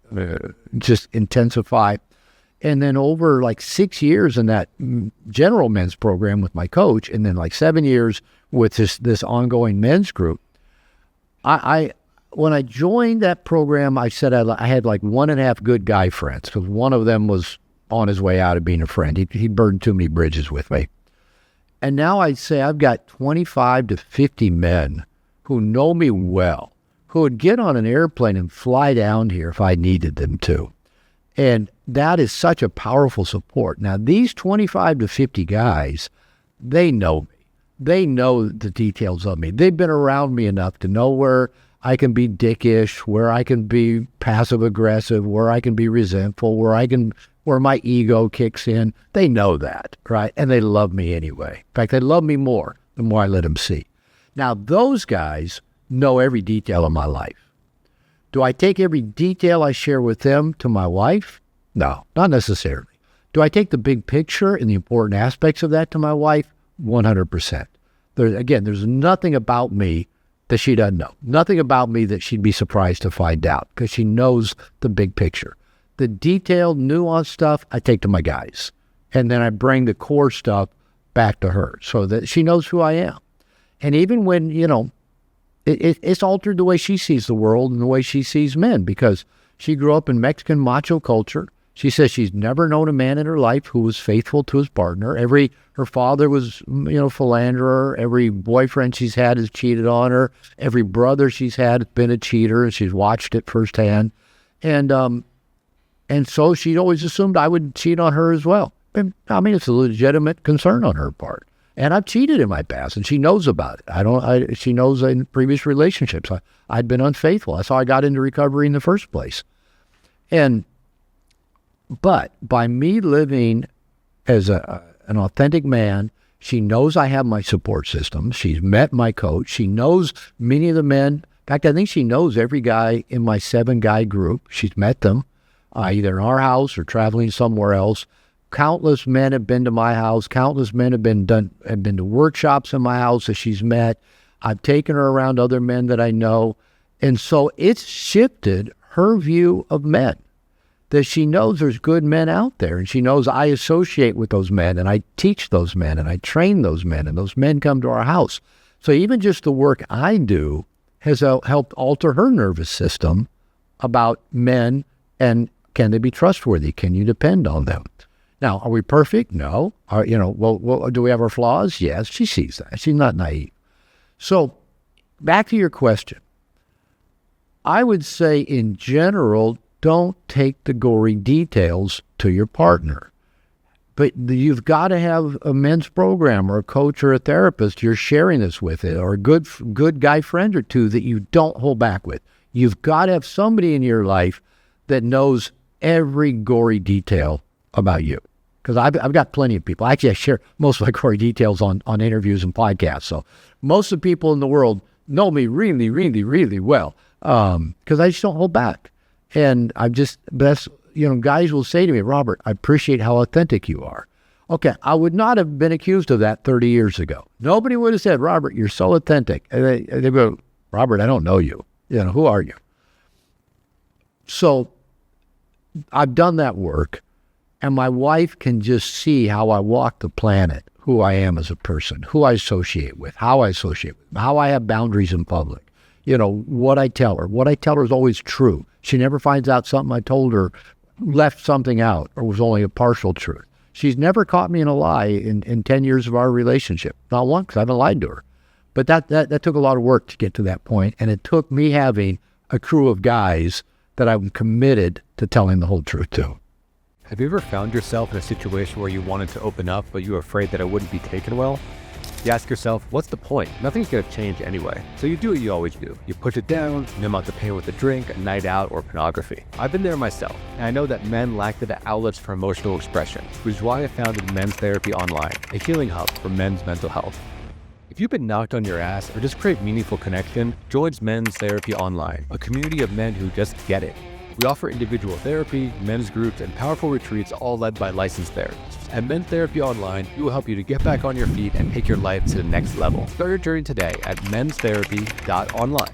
just intensify. And then over like 6 years in that general men's program with my coach, and then like 7 years with this ongoing men's group, when I joined that program, I said I had like 1.5 good guy friends, because one of them was on his way out of being a friend. He burned too many bridges with me. And now I'd say I've got 25 to 50 men who know me well, who would get on an airplane and fly down here if I needed them to. And that is such a powerful support. Now, these 25 to 50 guys, they know me. They know the details of me. They've been around me enough to know where I can be dickish, where I can be passive-aggressive, where I can be resentful, where my ego kicks in. They know that, right? And they love me anyway. In fact, they love me more the more I let them see. Now, those guys know every detail of my life. Do I take every detail I share with them to my wife? No, not necessarily. Do I take the big picture and the important aspects of that to my wife? 100%. There's nothing about me that she doesn't know. Nothing about me that she'd be surprised to find out, because she knows the big picture. The detailed, nuanced stuff, I take to my guys. And then I bring the core stuff back to her so that she knows who I am. And even when, it's altered the way she sees the world and the way she sees men, because she grew up in Mexican macho culture. She says she's never known a man in her life who was faithful to his partner. Her father was, philanderer. Every boyfriend she's had has cheated on her. Every brother she's had has been a cheater, and she's watched it firsthand. And so she always assumed I would cheat on her as well. And, it's a legitimate concern on her part. And I've cheated in my past, and she knows about it. She knows in previous relationships I'd been unfaithful. That's how I got into recovery in the first place. But by me living as an authentic man, she knows I have my support system. She's met my coach. She knows many of the men. In fact, I think she knows every guy in my 7-guy group. She's met them, either in our house or traveling somewhere else. Countless men have been to my house. Countless men have been to workshops in my house that she's met. I've taken her around other men that I know. And so it's shifted her view of men, that she knows there's good men out there, and she knows I associate with those men, and I teach those men, and I train those men, and those men come to our house. So even just the work I do has helped alter her nervous system about men, and can they be trustworthy? Can you depend on them? Now, are we perfect? No. Do we have our flaws? Yes, she sees that. She's not naive. So back to your question. I would say in general, don't take the gory details to your partner. But you've got to have a men's program or a coach or a therapist you're sharing this with, or a good guy friend or two that you don't hold back with. You've got to have somebody in your life that knows every gory detail about you. Because I've got plenty of people. Actually, I share most of my gory details on interviews and podcasts. So most of the people in the world know me really, really, really well, because I just don't hold back. And guys will say to me, Robert, I appreciate how authentic you are. Okay, I would not have been accused of that 30 years ago. Nobody would have said, Robert, you're so authentic. And they go, Robert, I don't know you. Who are you? So I've done that work. And my wife can just see how I walk the planet, who I am as a person, who I associate with, how I associate with, how I have boundaries in public. You know, what I tell her. What I tell her is always true. She never finds out something I told her left something out or was only a partial truth. She's never caught me in a lie in 10 years of our relationship. Not once, because I haven't lied to her. But that took a lot of work to get to that point, and it took me having a crew of guys that I'm committed to telling the whole truth to. Have you ever found yourself in a situation where you wanted to open up, but you were afraid that it wouldn't be taken well? You ask yourself, what's the point? Nothing's going to change anyway. So you do what you always do. You push it down, numb out the pain with a drink, a night out, or pornography. I've been there myself, and I know that men lack the outlets for emotional expression, which is why I founded Men's Therapy Online, a healing hub for men's mental health. If you've been knocked on your ass or just crave meaningful connection, join Men's Therapy Online, a community of men who just get it. We offer individual therapy, men's groups, and powerful retreats, all led by licensed therapists. At Men's Therapy Online, we will help you to get back on your feet and take your life to the next level. Start your journey today at menstherapy.online.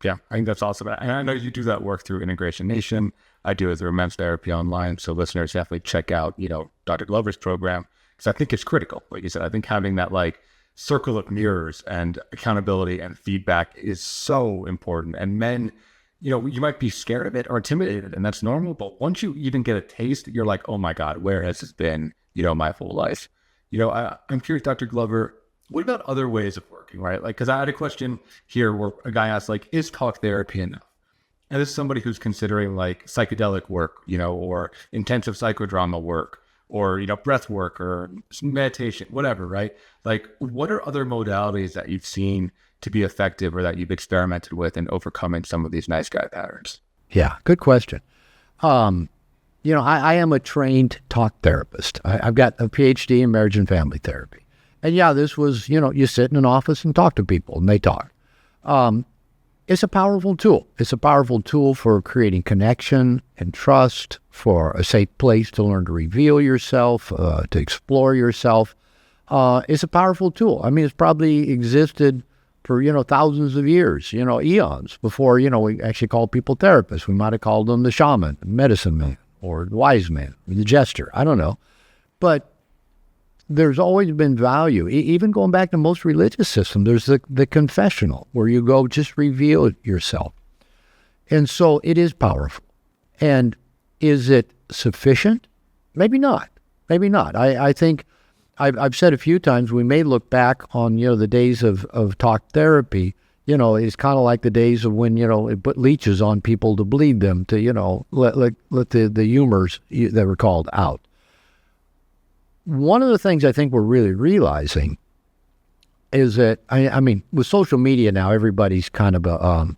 Yeah, I think that's awesome. And I know you do that work through Integration Nation. I do it through Men's Therapy Online. So listeners definitely check out, Dr. Glover's program, because I think it's critical. Like you said, I think having that circle of mirrors and accountability and feedback is so important. And men, you might be scared of it or intimidated, and that's normal. But once you even get a taste, you're like, oh my God, where has this been, my whole life? I'm curious, Dr. Glover, what about other ways of working, right? Because I had a question here where a guy asked, is talk therapy enough? And this is somebody who's considering psychedelic work, or intensive psychodrama work, or, breath work or meditation, whatever, right? What are other modalities that you've seen to be effective or that you've experimented with in overcoming some of these nice guy patterns? Yeah, good question. I am a trained talk therapist. I've got a PhD in marriage and family therapy. And yeah, this was, you sit in an office and talk to people and they talk. It's a powerful tool. It's a powerful tool for creating connection and trust, for a safe place to learn to reveal yourself, to explore yourself. It's a powerful tool. I mean, it's probably existed for, thousands of years, eons before, we actually called people therapists. We might have called them the shaman, the medicine man, or the wise man, or the jester. I don't know. But there's always been value. Even going back to most religious systems, there's the confessional where you go just reveal yourself. And so it is powerful. And is it sufficient? Maybe not. Maybe not. I think I've said a few times, we may look back on, the days of talk therapy, it's kind of like the days of when, it put leeches on people to bleed them, to, let the humors that were called out. One of the things I think we're really realizing is that, I mean, with social media now, everybody's kind of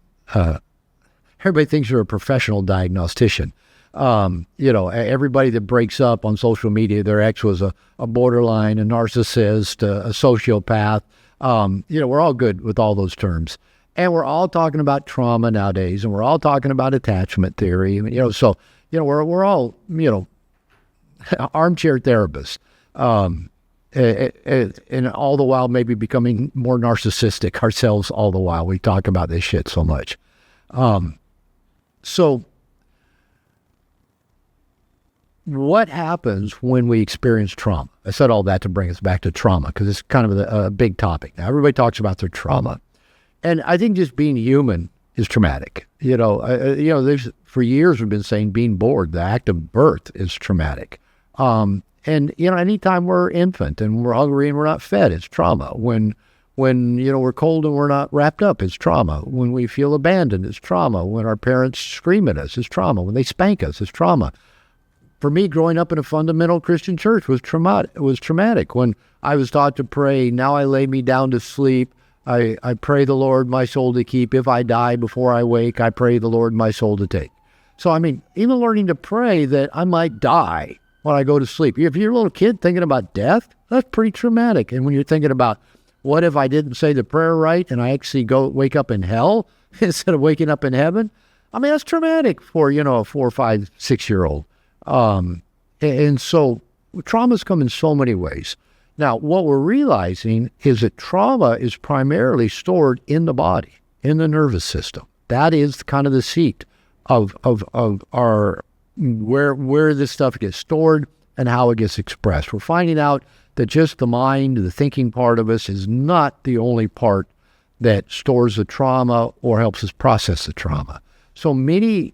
everybody thinks you're a professional diagnostician. Everybody that breaks up on social media, their ex was a borderline, a narcissist, a sociopath. We're all good with all those terms. And we're all talking about trauma nowadays, and we're all talking about attachment theory. We're all, armchair therapists. And all the while maybe becoming more narcissistic ourselves all the while. We talk about this shit so much. So what happens when we experience trauma? I said all that to bring us back to trauma because it's kind of a big topic. Now, everybody talks about their trauma. And I think just being human is traumatic. There's for years we've been saying being born, the act of birth is traumatic. And anytime we're infant and we're hungry and we're not fed, it's trauma. When we're cold and we're not wrapped up, it's trauma. When we feel abandoned, it's trauma. When our parents scream at us, it's trauma. When they spank us, it's trauma. For me, growing up in a fundamental Christian church was traumatic. When I was taught to pray, now I lay me down to sleep. I pray the Lord my soul to keep. If I die before I wake, I pray the Lord my soul to take. So, I mean, even learning to pray that I might die when I go to sleep. If you're a little kid thinking about death, that's pretty traumatic. And when you're thinking about, what if I didn't say the prayer right and I actually wake up in hell instead of waking up in heaven? I mean, that's traumatic for, a 4, 5, 6-year-old. And so traumas come in so many ways. Now, what we're realizing is that trauma is primarily stored in the body, in the nervous system. That is kind of the seat of our where this stuff gets stored and how it gets expressed. We're finding out that just the mind, the thinking part of us, is not the only part that stores the trauma or helps us process the trauma. So many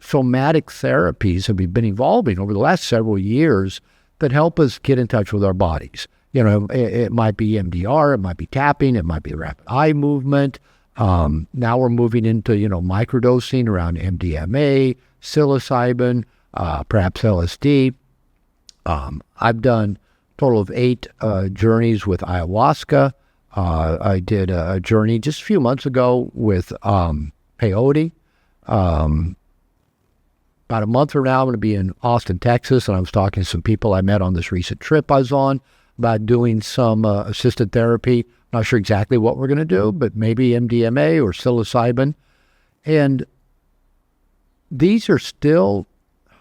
somatic therapies have been evolving over the last several years that help us get in touch with our bodies. It might be MDR, it might be tapping, it might be rapid eye movement. Now we're moving into, microdosing around MDMA, psilocybin, perhaps LSD. I've done a total of 8 journeys with ayahuasca. I did a journey just a few months ago with peyote. About a month from now, I'm going to be in Austin, Texas, and I was talking to some people I met on this recent trip I was on about doing some assisted therapy. Not sure exactly what we're going to do, but maybe MDMA or psilocybin. And these are still,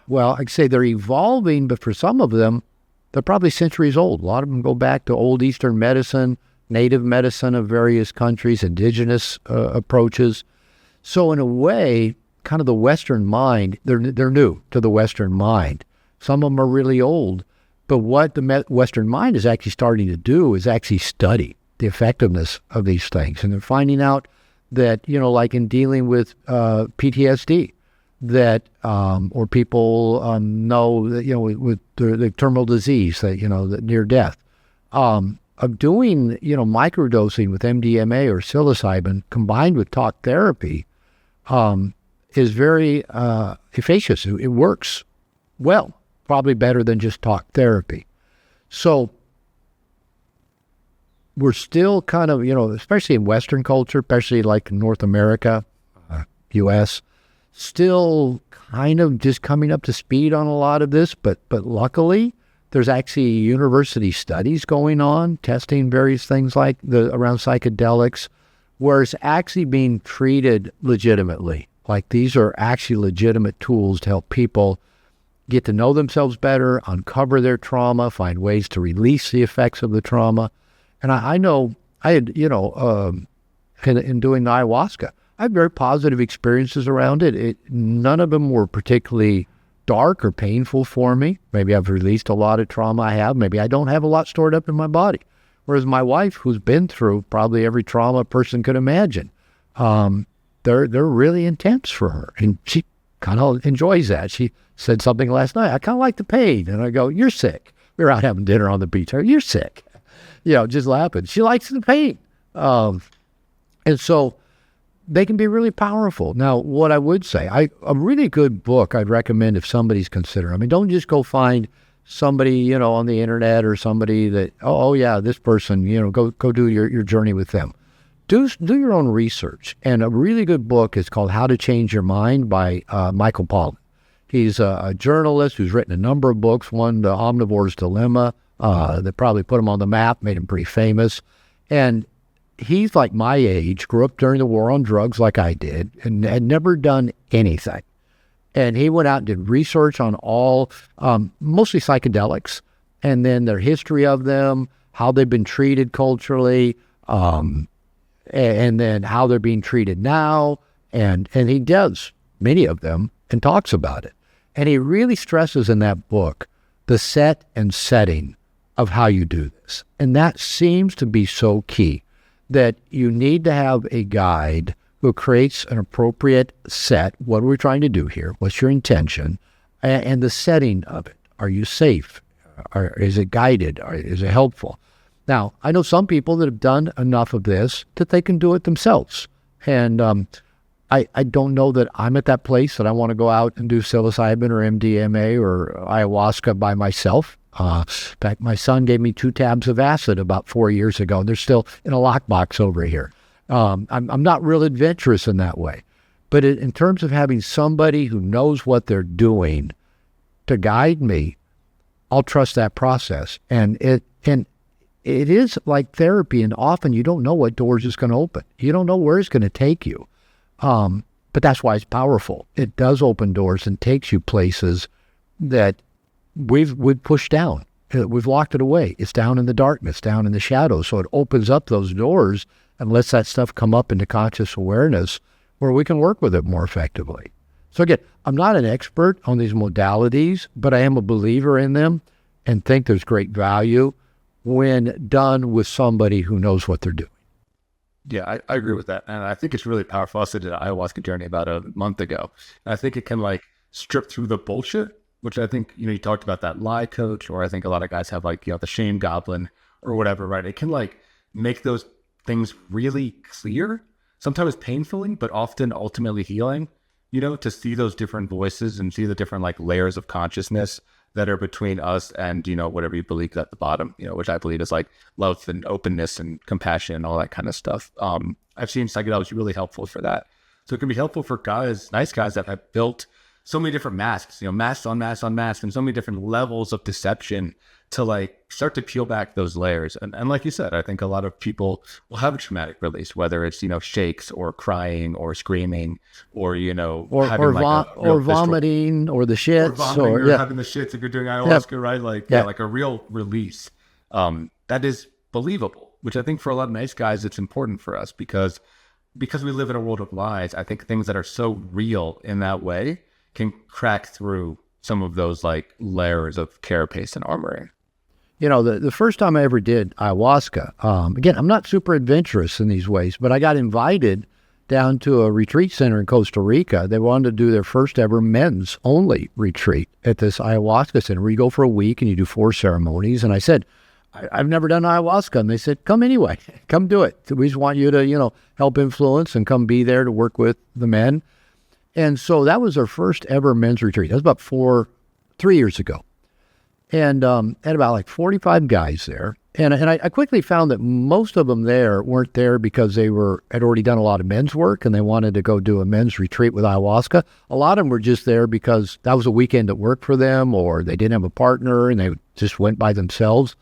well, I'd say they're evolving, but for some of them, they're probably centuries old. A lot of them go back to old Eastern medicine, native medicine of various countries, indigenous approaches. So in a way, kind of the Western mind, they're new to the Western mind. Some of them are really old, but what the Western mind is actually starting to do is actually study the effectiveness of these things. And they're finding out that, like in dealing with PTSD, that, or people know that, with the terminal disease, that, the near death, of doing, microdosing with MDMA or psilocybin combined with talk therapy, is very efficacious. It works well, probably better than just talk therapy. So we're still kind of, especially in Western culture, especially like North America, U.S., still kind of just coming up to speed on a lot of this. But luckily, there's actually university studies going on, testing various things like around psychedelics, where it's actually being treated legitimately. Like these are actually legitimate tools to help people get to know themselves better, uncover their trauma, find ways to release the effects of the trauma. And I know I had, in doing the ayahuasca, I had very positive experiences around it. None of them were particularly dark or painful for me. Maybe I've released a lot of trauma I have. Maybe I don't have a lot stored up in my body. Whereas my wife, who's been through probably every trauma a person could imagine, they're really intense for her, and she kind of enjoys that. She said something last night, I kind of like the pain, and I go, you're sick. We were out having dinner on the beach. You're sick. Just laughing. She likes the pain. And so they can be really powerful. Now, what I would say, a really good book I'd recommend if somebody's considering. I mean, don't just go find somebody, on the internet or somebody that, this person, go do your journey with them. Do your own research. And a really good book is called How to Change Your Mind by Michael Pollan. He's a journalist who's written a number of books. One, The Omnivore's Dilemma, that probably put him on the map, made him pretty famous. And he's like my age, grew up during the war on drugs like I did, and had never done anything. And he went out and did research on all, mostly psychedelics, and then their history of them, how they've been treated culturally, and then how they're being treated now. And he does many of them and talks about it. And he really stresses in that book the set and setting of how you do this. And that seems to be so key, that you need to have a guide who creates an appropriate set. What are we trying to do here? What's your intention? And the setting of it. Are you safe? Is it guided? Is it helpful? Now, I know some people that have done enough of this that they can do it themselves. And I don't know that I'm at that place that I want to go out and do psilocybin or MDMA or ayahuasca by myself. In fact, my son gave me 2 tabs of acid about 4 years ago, and they're still in a lockbox over here. I'm not real adventurous in that way. But in terms of having somebody who knows what they're doing to guide me, I'll trust that process. And it is like therapy, and often you don't know what doors it's going to open. You don't know where it's going to take you. But that's why it's powerful. It does open doors and takes you places that we've pushed down. We've locked it away. It's down in the darkness, down in the shadows. So it opens up those doors and lets that stuff come up into conscious awareness where we can work with it more effectively. So again, I'm not an expert on these modalities, but I am a believer in them and think there's great value when done with somebody who knows what they're doing. Yeah, I agree with that. And I think it's really powerful. I also did an ayahuasca journey about a month ago. And I think it can like strip through the bullshit, which I think, you talked about that lie coach, or I think a lot of guys have like, the shame goblin or whatever, right? It can like make those things really clear, sometimes painfully, but often ultimately healing, to see those different voices and see the different like layers of consciousness that are between us and, whatever you believe at the bottom, which I believe is like love and openness and compassion and all that kind of stuff. I've seen psychedelics really helpful for that. So it can be helpful for guys, nice guys that have built so many different masks, masks on masks on masks, and so many different levels of deception to like start to peel back those layers. And like you said, I think a lot of people will have a traumatic release, whether it's, shakes or crying or screaming or, or vomiting or the shits or having the shits if you're doing ayahuasca, right? Like, like a real release. That is believable, which I think for a lot of nice guys, it's important for us because we live in a world of lies. I think things that are so real in that way can crack through some of those like layers of carapace and armoring. The first time I ever did ayahuasca, again, I'm not super adventurous in these ways, but I got invited down to a retreat center in Costa Rica. They wanted to do their first ever men's only retreat at this ayahuasca center where you go for a week and you do 4 ceremonies. And I said, I've never done ayahuasca. And they said, come anyway, come do it. We just want you to, help influence and come be there to work with the men. And so that was our first ever men's retreat. That was about 3 years ago. And had about like 45 guys there. And I quickly found that most of them there weren't there because they had already done a lot of men's work and they wanted to go do a men's retreat with ayahuasca. A lot of them were just there because that was a weekend at work for them, or they didn't have a partner and they just went by themselves.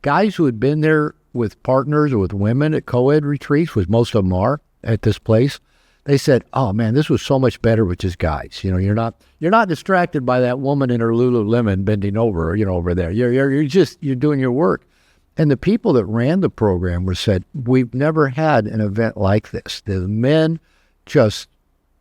Guys who had been there with partners or with women at co-ed retreats, which most of them are at this place, they said, oh man, this was so much better with just guys. You're not distracted by that woman in her Lululemon bending over, over there. You're doing your work. And the people that ran the program said, we've never had an event like this. The men just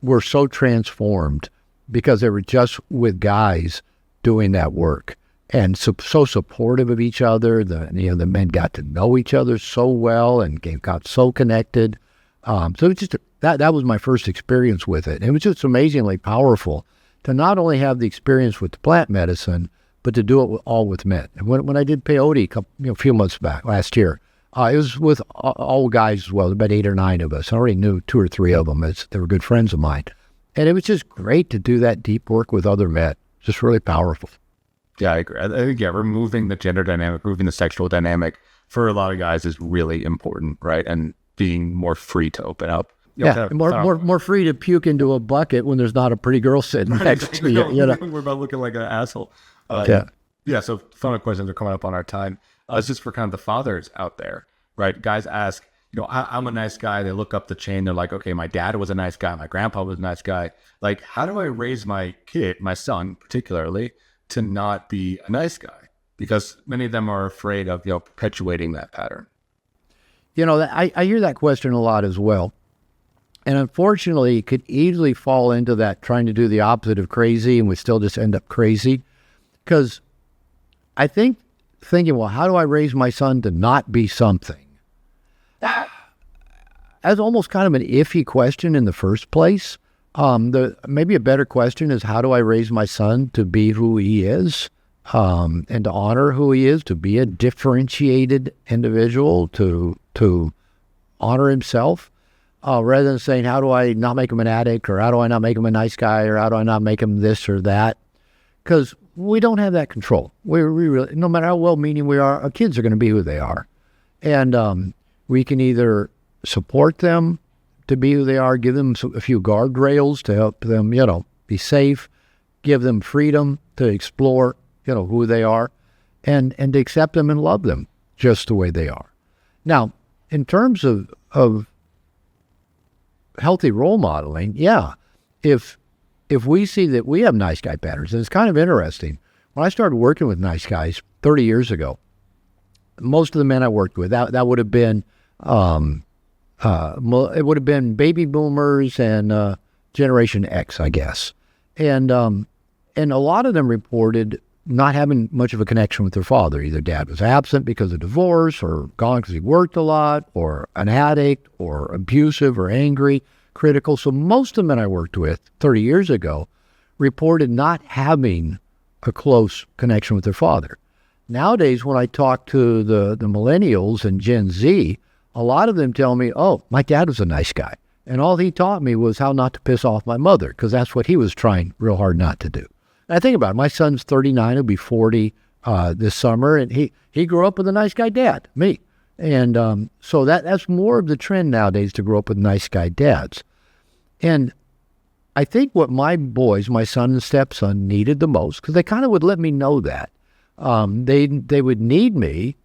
were so transformed because they were just with guys doing that work and so supportive of each other. The men got to know each other so well and got so connected. So it's just that was my first experience with it. It was just amazingly powerful to not only have the experience with the plant medicine, but to do it all with men. And when I did peyote a few months back, last year, it was with all guys as well, about 8 or 9 of us. I already knew 2 or 3 of them. They were good friends of mine. And it was just great to do that deep work with other men. Just really powerful. Yeah, I agree. I think, removing the gender dynamic, removing the sexual dynamic for a lot of guys is really important, right? And being more free to open up. More free to puke into a bucket when there's not a pretty girl sitting next to you. We're about looking like an asshole. So final questions are coming up on our time. It's just for kind of the fathers out there, right? Guys ask, I'm a nice guy. They look up the chain. They're like, okay, my dad was a nice guy. My grandpa was a nice guy. Like, how do I raise my kid, my son particularly, to not be a nice guy? Because many of them are afraid of, perpetuating that pattern. I hear that question a lot as well. And unfortunately, it could easily fall into that trying to do the opposite of crazy, and we still just end up crazy. Because I think thinking, well, how do I raise my son to not be something? That's almost kind of an iffy question in the first place. Maybe a better question is, how do I raise my son to be who he is, and to honor who he is, to be a differentiated individual, to honor himself? Rather than saying, how do I not make him an addict, or how do I not make him a nice guy, or how do I not make him this or that? Because we don't have that control. We really, no matter how well-meaning we are, our kids are going to be who they are. And we can either support them to be who they are, give them a few guardrails to help them, be safe, give them freedom to explore, who they are, and to accept them and love them just the way they are. Now, in terms of healthy role modeling, if we see that we have nice guy patterns, and it's kind of interesting. When I started working with nice guys 30 years ago, most of the men I worked with, that would have been, it would have been baby boomers and Generation X, I guess. And a lot of them reported not having much of a connection with their father. Either dad was absent because of divorce, or gone because he worked a lot, or an addict, or abusive, or angry, critical. So most of the men I worked with 30 years ago reported not having a close connection with their father. Nowadays, when I talk to the millennials and Gen Z, a lot of them tell me, oh, my dad was a nice guy. And all he taught me was how not to piss off my mother, because that's what he was trying real hard not to do. And I think about it. My son's 39, he'll be 40 this summer, and he grew up with a nice guy dad, me. And so that's more of the trend nowadays, to grow up with nice guy dads. And I think what my boys, my son and stepson, needed the most, because they kind of would let me know that, they would need me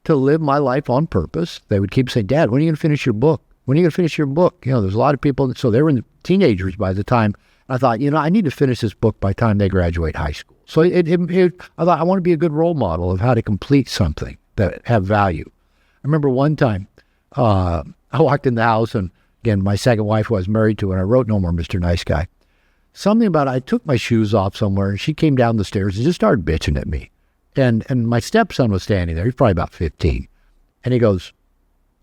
to live my life on purpose. They would keep saying, Dad, when are you going to finish your book? When are you going to finish your book? You know, there's a lot of people, so they were teenagers by the time. I thought, I need to finish this book by the time they graduate high school. So I thought, I want to be a good role model of how to complete something that have value. I remember one time, I walked in the house, and again, my second wife, who I was married to, and I wrote No More Mr. Nice Guy. Something about I took my shoes off somewhere, and she came down the stairs and just started bitching at me. And my stepson was standing there. He's probably about 15. And he goes,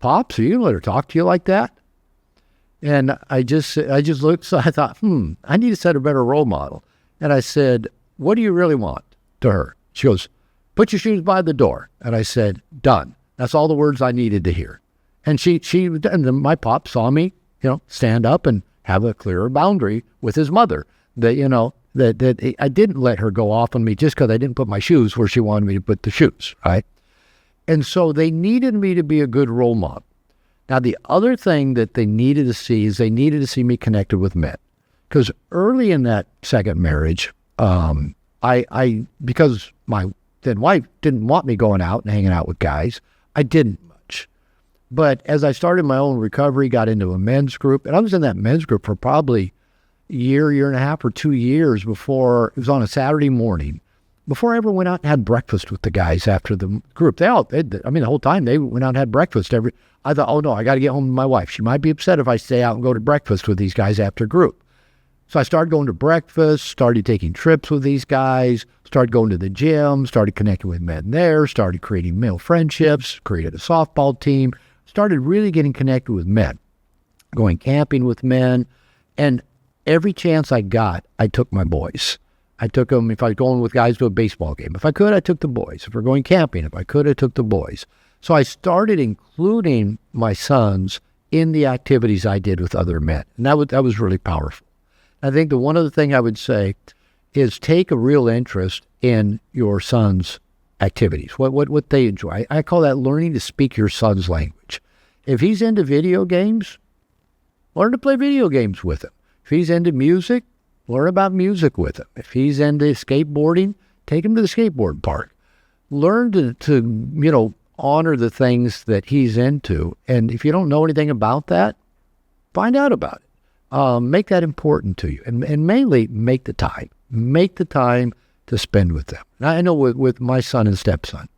Pops, are you going to let her talk to you like that? And I just looked, so I thought, I need to set a better role model. And I said, what do you really want, to her? She goes, put your shoes by the door. And I said, done. That's all the words I needed to hear. And and then my pop saw me, stand up and have a clearer boundary with his mother. That I didn't let her go off on me just because I didn't put my shoes where she wanted me to put the shoes, right? And so they needed me to be a good role model. Now, the other thing that they needed to see is they needed to see me connected with men. Because early in that second marriage, because my then wife didn't want me going out and hanging out with guys, I didn't much. But as I started my own recovery, got into a men's group, and I was in that men's group for probably a year and a half, or 2 years before, it was on a Saturday morning, before I ever went out and had breakfast with the guys after the group. The whole time they went out and had breakfast. I thought, oh no, I got to get home to my wife. She might be upset if I stay out and go to breakfast with these guys after group. So I started going to breakfast, started taking trips with these guys, started going to the gym, started connecting with men there, started creating male friendships, created a softball team, started really getting connected with men, going camping with men. And every chance I got, I took my boys. I took them, if I was going with guys to a baseball game. If I could, I took the boys. If we're going camping, if I could, I took the boys. So I started including my sons in the activities I did with other men. And that was really powerful. I think the one other thing I would say is take a real interest in your son's activities, what they enjoy. I call that learning to speak your son's language. If he's into video games, learn to play video games with him. If he's into music, learn about music with him. If he's into skateboarding, take him to the skateboard park. Learn to honor the things that he's into. And if you don't know anything about that, find out about it. Make that important to you. And mainly make the time. Make the time to spend with them. And I know with my son and stepson,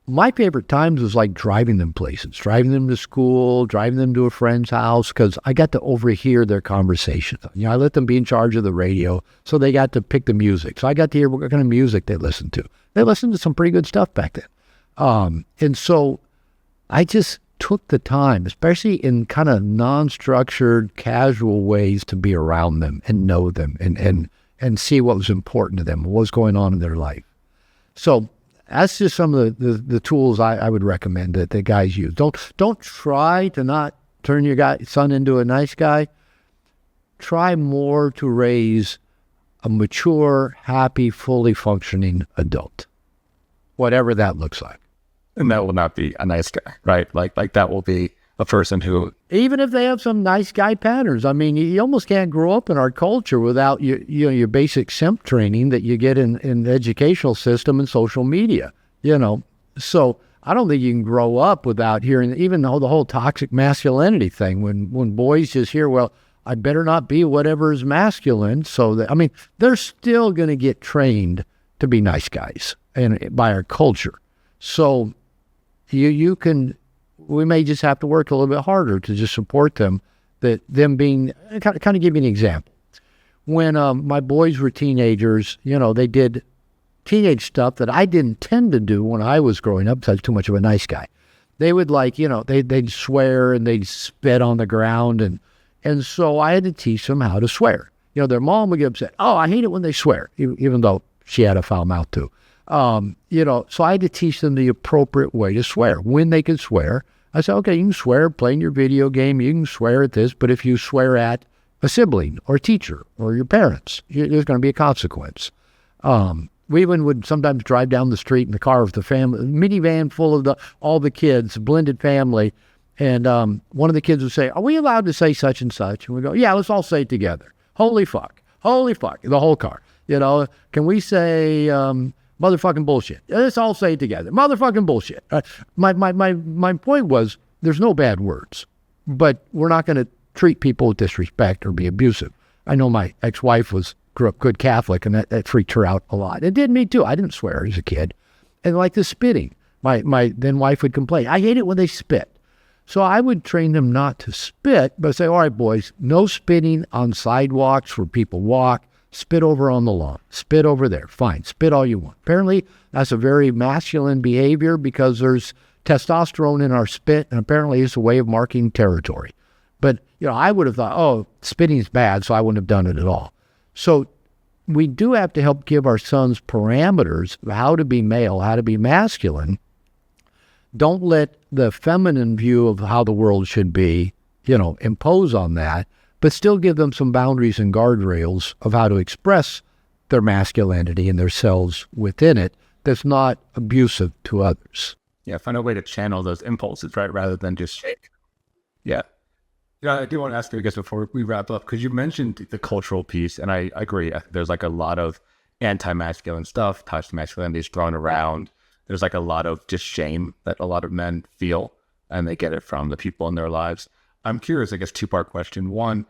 my favorite times was like driving them places, driving them to school, driving them to a friend's house, because I got to overhear their conversations. I let them be in charge of the radio, so they got to pick the music. So I got to hear what kind of music they listened to. They listened to some pretty good stuff back then. And so I just took the time, especially in kind of non-structured, casual ways, to be around them and know them and see what was important to them, what was going on in their life. So that's just some of the tools I would recommend that the guys use. Don't try to not turn your son into a nice guy. Try more to raise a mature, happy, fully functioning adult, whatever that looks like. And that will not be a nice guy, right? Like that will be a person who, even if they have some nice guy patterns. I mean, you almost can't grow up in our culture without your basic simp training that you get in the educational system and social media. So I don't think you can grow up without hearing even the whole toxic masculinity thing. When boys just hear, well, I better not be whatever is masculine. So they're still going to get trained to be nice guys and by our culture. So we may just have to work a little bit harder to just support them, them being, kind of give you an example. when my boys were teenagers, they did teenage stuff that I didn't tend to do when I was growing up, because I was too much of a nice guy. They would they'd swear and they'd spit on the ground. And so I had to teach them how to swear. Their mom would get upset. Oh, I hate it when they swear, even though she had a foul mouth too. So I had to teach them the appropriate way to swear, when they could swear. I said, okay, you can swear playing your video game. You can swear at this, but if you swear at a sibling or a teacher or your parents, there's going to be a consequence. We even would sometimes drive down the street in the car with the family, minivan full of all the kids, blended family. And one of the kids would say, are we allowed to say such and such? And we go, yeah, let's all say it together. Holy fuck, the whole car. Can we say motherfucking bullshit? Let's all say it together. Motherfucking bullshit. My point was, there's no bad words, but we're not going to treat people with disrespect or be abusive. I know my ex-wife grew up good Catholic, and that freaked her out a lot. It did me too. I didn't swear as a kid. And like the spitting, my then wife would complain, I hate it when they spit. So I would train them not to spit, but say, all right, boys, no spitting on sidewalks where people walk. Spit over on the lawn. Spit over there. Fine. Spit all you want. Apparently, that's a very masculine behavior because there's testosterone in our spit, and apparently it's a way of marking territory. But, I would have thought, oh, spitting is bad, so I wouldn't have done it at all. So we do have to help give our sons parameters of how to be male, how to be masculine. Don't let the feminine view of how the world should be, impose on that, but still give them some boundaries and guardrails of how to express their masculinity and their selves within it that's not abusive to others. Yeah, find a way to channel those impulses, right, rather than just shake. Yeah. I do want to ask you, I guess, before we wrap up, because you mentioned the cultural piece, and I agree. There's like a lot of anti-masculine stuff, toxic masculinity is thrown around. There's like a lot of just shame that a lot of men feel, and they get it from the people in their lives. I'm curious, I guess, two-part question. One,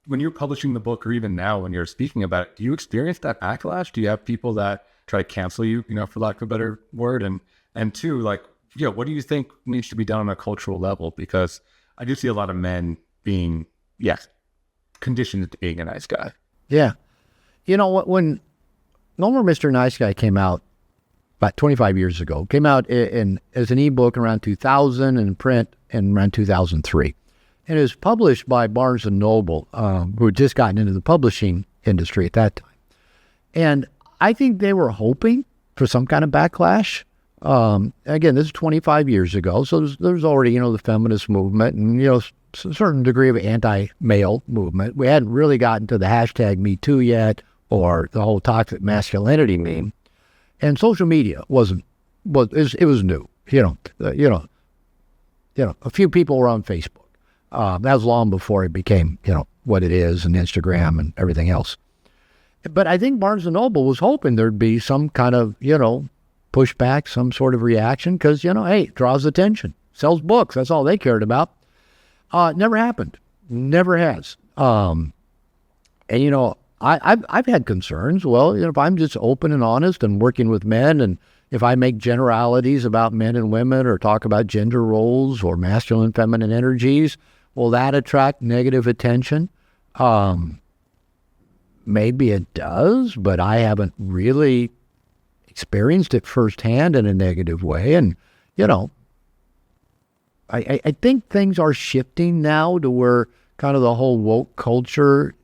when you're publishing the book, or even now when you're speaking about it, do you experience that backlash? Do you have people that try to cancel you, for lack of a better word? And two, what do you think needs to be done on a cultural level? Because I do see a lot of men being, conditioned to being a nice guy. Yeah. When No More Mr. Nice Guy came out about 25 years ago, came out as an ebook around 2000 and in print in around 2003. And it was published by Barnes & Noble, who had just gotten into the publishing industry at that time. And I think they were hoping for some kind of backlash. Again, this is 25 years ago, so there's already, the feminist movement and, a certain degree of anti-male movement. We hadn't really gotten to the hashtag Me Too yet, or the whole toxic masculinity meme. And social media it was new. A few people were on Facebook. That was long before it became, what it is, and Instagram and everything else. But I think Barnes & Noble was hoping there'd be some kind of, pushback, some sort of reaction, because, hey, it draws attention, sells books. That's all they cared about. Never happened. Never has. And, I've had concerns. Well, if I'm just open and honest and working with men, and if I make generalities about men and women or talk about gender roles or masculine, feminine energies, will that attract negative attention? Maybe it does, but I haven't really experienced it firsthand in a negative way. And, I think things are shifting now to where kind of the whole woke culture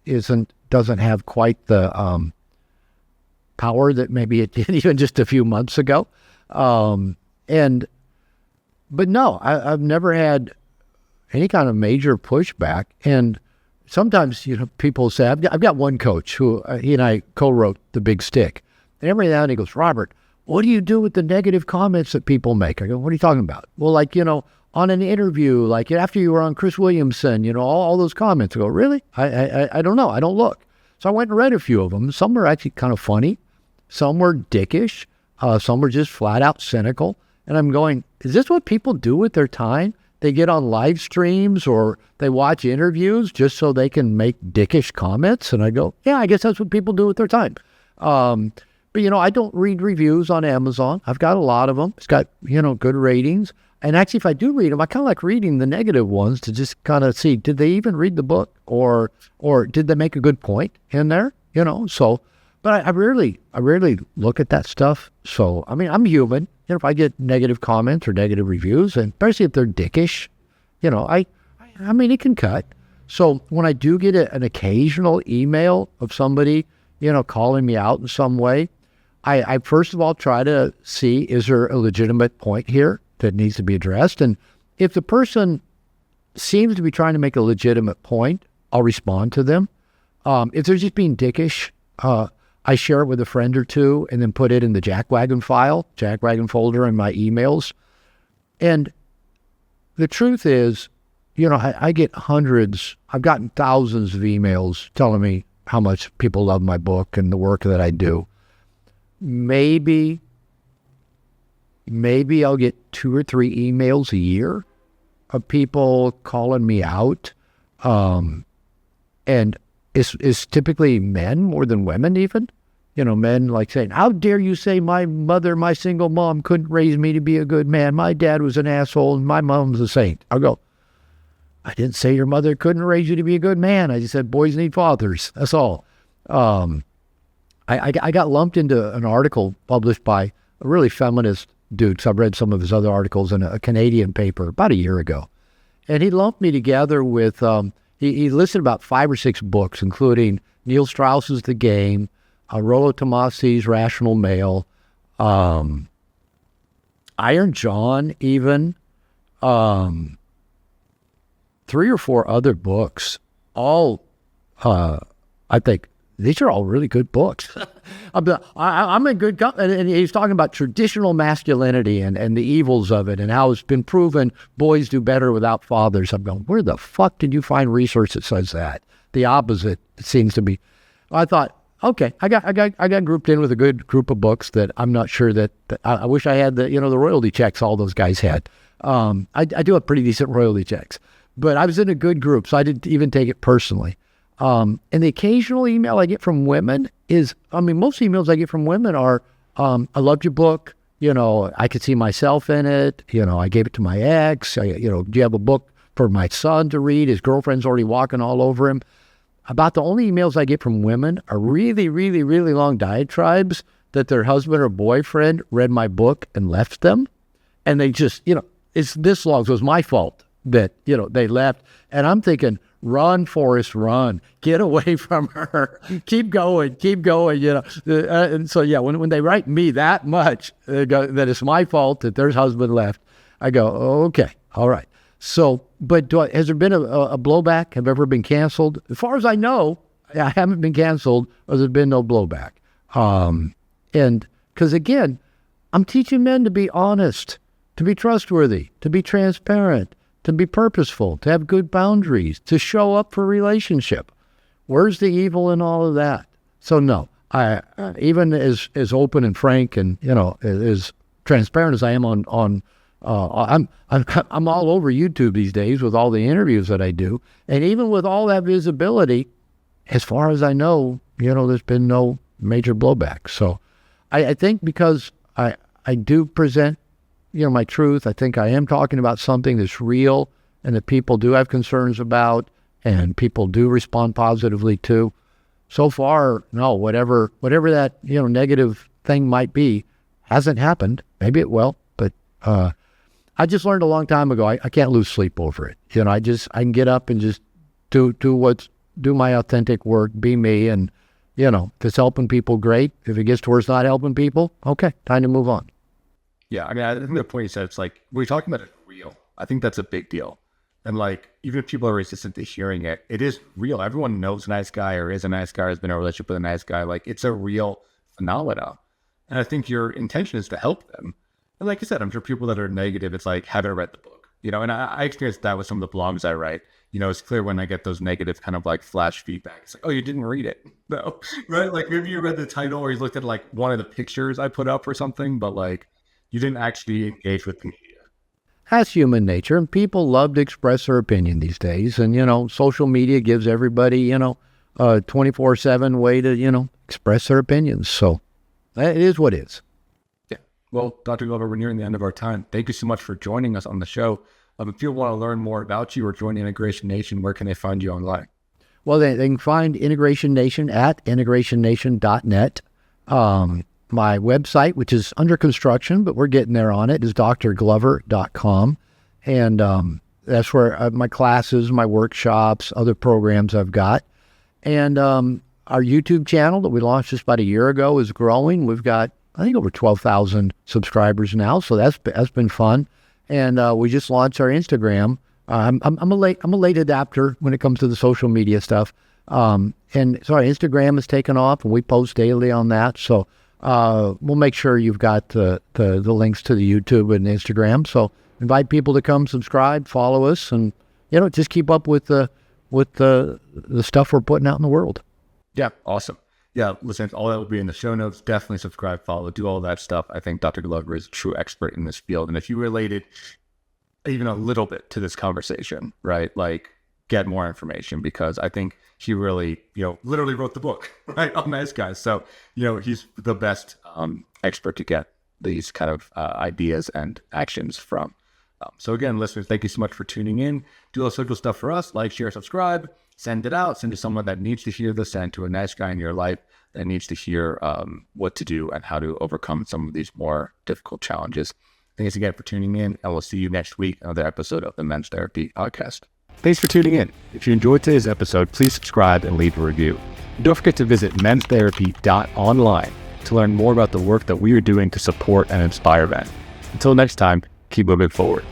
doesn't have quite the power that maybe it did even just a few months ago. But no, I've never had any kind of major pushback. And sometimes, people say, I've got one coach who, he and I co-wrote The Big Stick. And every now and then he goes, Robert, what do you do with the negative comments that people make? I go, what are you talking about? Well, on an interview, like after you were on Chris Williamson, all those comments. I go, really? I don't know. I don't look. So I went and read a few of them. Some were actually kind of funny. Some were dickish. Some were just flat out cynical. And I'm going, is this what people do with their time? They get on live streams or they watch interviews just so they can make dickish comments. And I go, yeah, I guess that's what people do with their time. But, I don't read reviews on Amazon. I've got a lot of them. It's got, good ratings. And actually, if I do read them, I kind of like reading the negative ones to just kind of see, did they even read the book or did they make a good point in there? So, but I rarely look at that stuff. So, I mean, I'm human. If I get negative comments or negative reviews, and especially if they're dickish, I mean, it can cut. So when I do get an occasional email of somebody, calling me out in some way, I first of all try to see, is there a legitimate point here that needs to be addressed? And if the person seems to be trying to make a legitimate point, I'll respond to them. If they're just being dickish, I share it with a friend or two and then put it in the jackwagon folder in my emails. And the truth is, I get I've gotten thousands of emails telling me how much people love my book and the work that I do. Maybe I'll get 2 or 3 emails a year of people calling me out. And it's typically men more than women even. Men like saying, how dare you say my single mom couldn't raise me to be a good man. My dad was an asshole and my mom's a saint. I'll go, I didn't say your mother couldn't raise you to be a good man. I just said boys need fathers. That's all. I got lumped into an article published by a really feminist dude, because I've read some of his other articles in a Canadian paper about a year ago. And he lumped me together with, he listed about 5 or 6 books, including Neil Strauss's The Game, Rollo Tomasi's Rational Male, Iron John even, 3 or 4 other books, all, I think, these are all really good books. I'm in good company. And he's talking about traditional masculinity and the evils of it and how it's been proven boys do better without fathers. I'm going, where the fuck did you find research that says that? The opposite seems to be. I thought, okay, I got grouped in with a good group of books that I'm not sure that I wish I had the royalty checks all those guys had. I do have pretty decent royalty checks, but I was in a good group, so I didn't even take it personally. And the occasional email I get from women is, most emails I get from women are, I loved your book. I could see myself in it. I gave it to my ex. Do you have a book for my son to read? His girlfriend's already walking all over him. About the only emails I get from women are really, really, really long diatribes that their husband or boyfriend read my book and left them. And they just, it's this long. So it was my fault that, they left. And I'm thinking, run, Forrest, run. Get away from her. Keep going. And so, yeah, when they write me that much, that it's my fault that their husband left, I go, okay, all right. So, but has there been a blowback? Have ever been canceled? As far as I know, I haven't been canceled, or there's been no blowback. And because, again, I'm teaching men to be honest, to be trustworthy, to be transparent, to be purposeful, to have good boundaries, to show up for a relationship. Where's the evil in all of that? So no, I even as open and frank and as transparent as I am I'm all over YouTube these days with all the interviews that I do, and even with all that visibility, as far as I know, there's been no major blowback. So I think because I do present my truth. I think I am talking about something that's real and that people do have concerns about and people do respond positively to. So far, no, whatever that, negative thing might be hasn't happened. Maybe it will, but I just learned a long time ago, I can't lose sleep over it. I can get up and just do my authentic work, be me. And, if it's helping people, great. If it gets to where it's not helping people, okay, time to move on. Yeah, I think the point you said, it's like, we're talking about it real. I think that's a big deal. And even if people are resistant to hearing it, it is real. Everyone knows a nice guy or is a nice guy or has been in a relationship with a nice guy. It's a real phenomena. And I think your intention is to help them. And like I said, I'm sure people that are negative, it's like, haven't read the book. And I experienced that with some of the blogs I write. It's clear when I get those negative kind of flash feedback. It's like, oh, you didn't read it. No, right? Maybe you read the title or you looked at one of the pictures I put up or something, but you didn't actually engage with the media. That's human nature, and people love to express their opinion these days. And, social media gives everybody, a 24/7 way to, express their opinions. So it is what it is. Yeah. Well, Dr. Glover, we're nearing the end of our time. Thank you so much for joining us on the show. If people want to learn more about you or join Integration Nation, where can they find you online? Well, they can find Integration Nation at integrationnation.net. My website, which is under construction, but we're getting there on it, is drglover.com. And that's where my classes, my workshops, other programs I've got. And our YouTube channel that we launched just about a year ago is growing. We've got, I think, over 12,000 subscribers now, so that's been fun. And we just launched our Instagram. I'm a late adapter when it comes to the social media stuff. And so our Instagram has taken off, and we post daily on that. So we'll make sure you've got the links to the YouTube and Instagram. So invite people to come subscribe, follow us, and just keep up with the stuff we're putting out in the world. Yeah, awesome. Yeah, listen, all that will be in the show notes. Definitely subscribe, follow, do all that stuff. I think Dr. Glover is a true expert in this field. And if you related even a little bit to this conversation, right, like get more information, because I think he really, literally wrote the book, right, on Nice Guys. So, he's the best expert to get these kind of ideas and actions from. So again, listeners, thank you so much for tuning in. Do all the social stuff for us, like, share, subscribe, send it out, send to someone that needs to hear this, send to a nice guy in your life that needs to hear what to do and how to overcome some of these more difficult challenges. Thanks again for tuning in, and we'll see you next week on another episode of the Men's Therapy Podcast. Thanks for tuning in. If you enjoyed today's episode, please subscribe and leave a review. And don't forget to visit menstherapy.online to learn more about the work that we are doing to support and inspire men. Until next time, keep moving forward.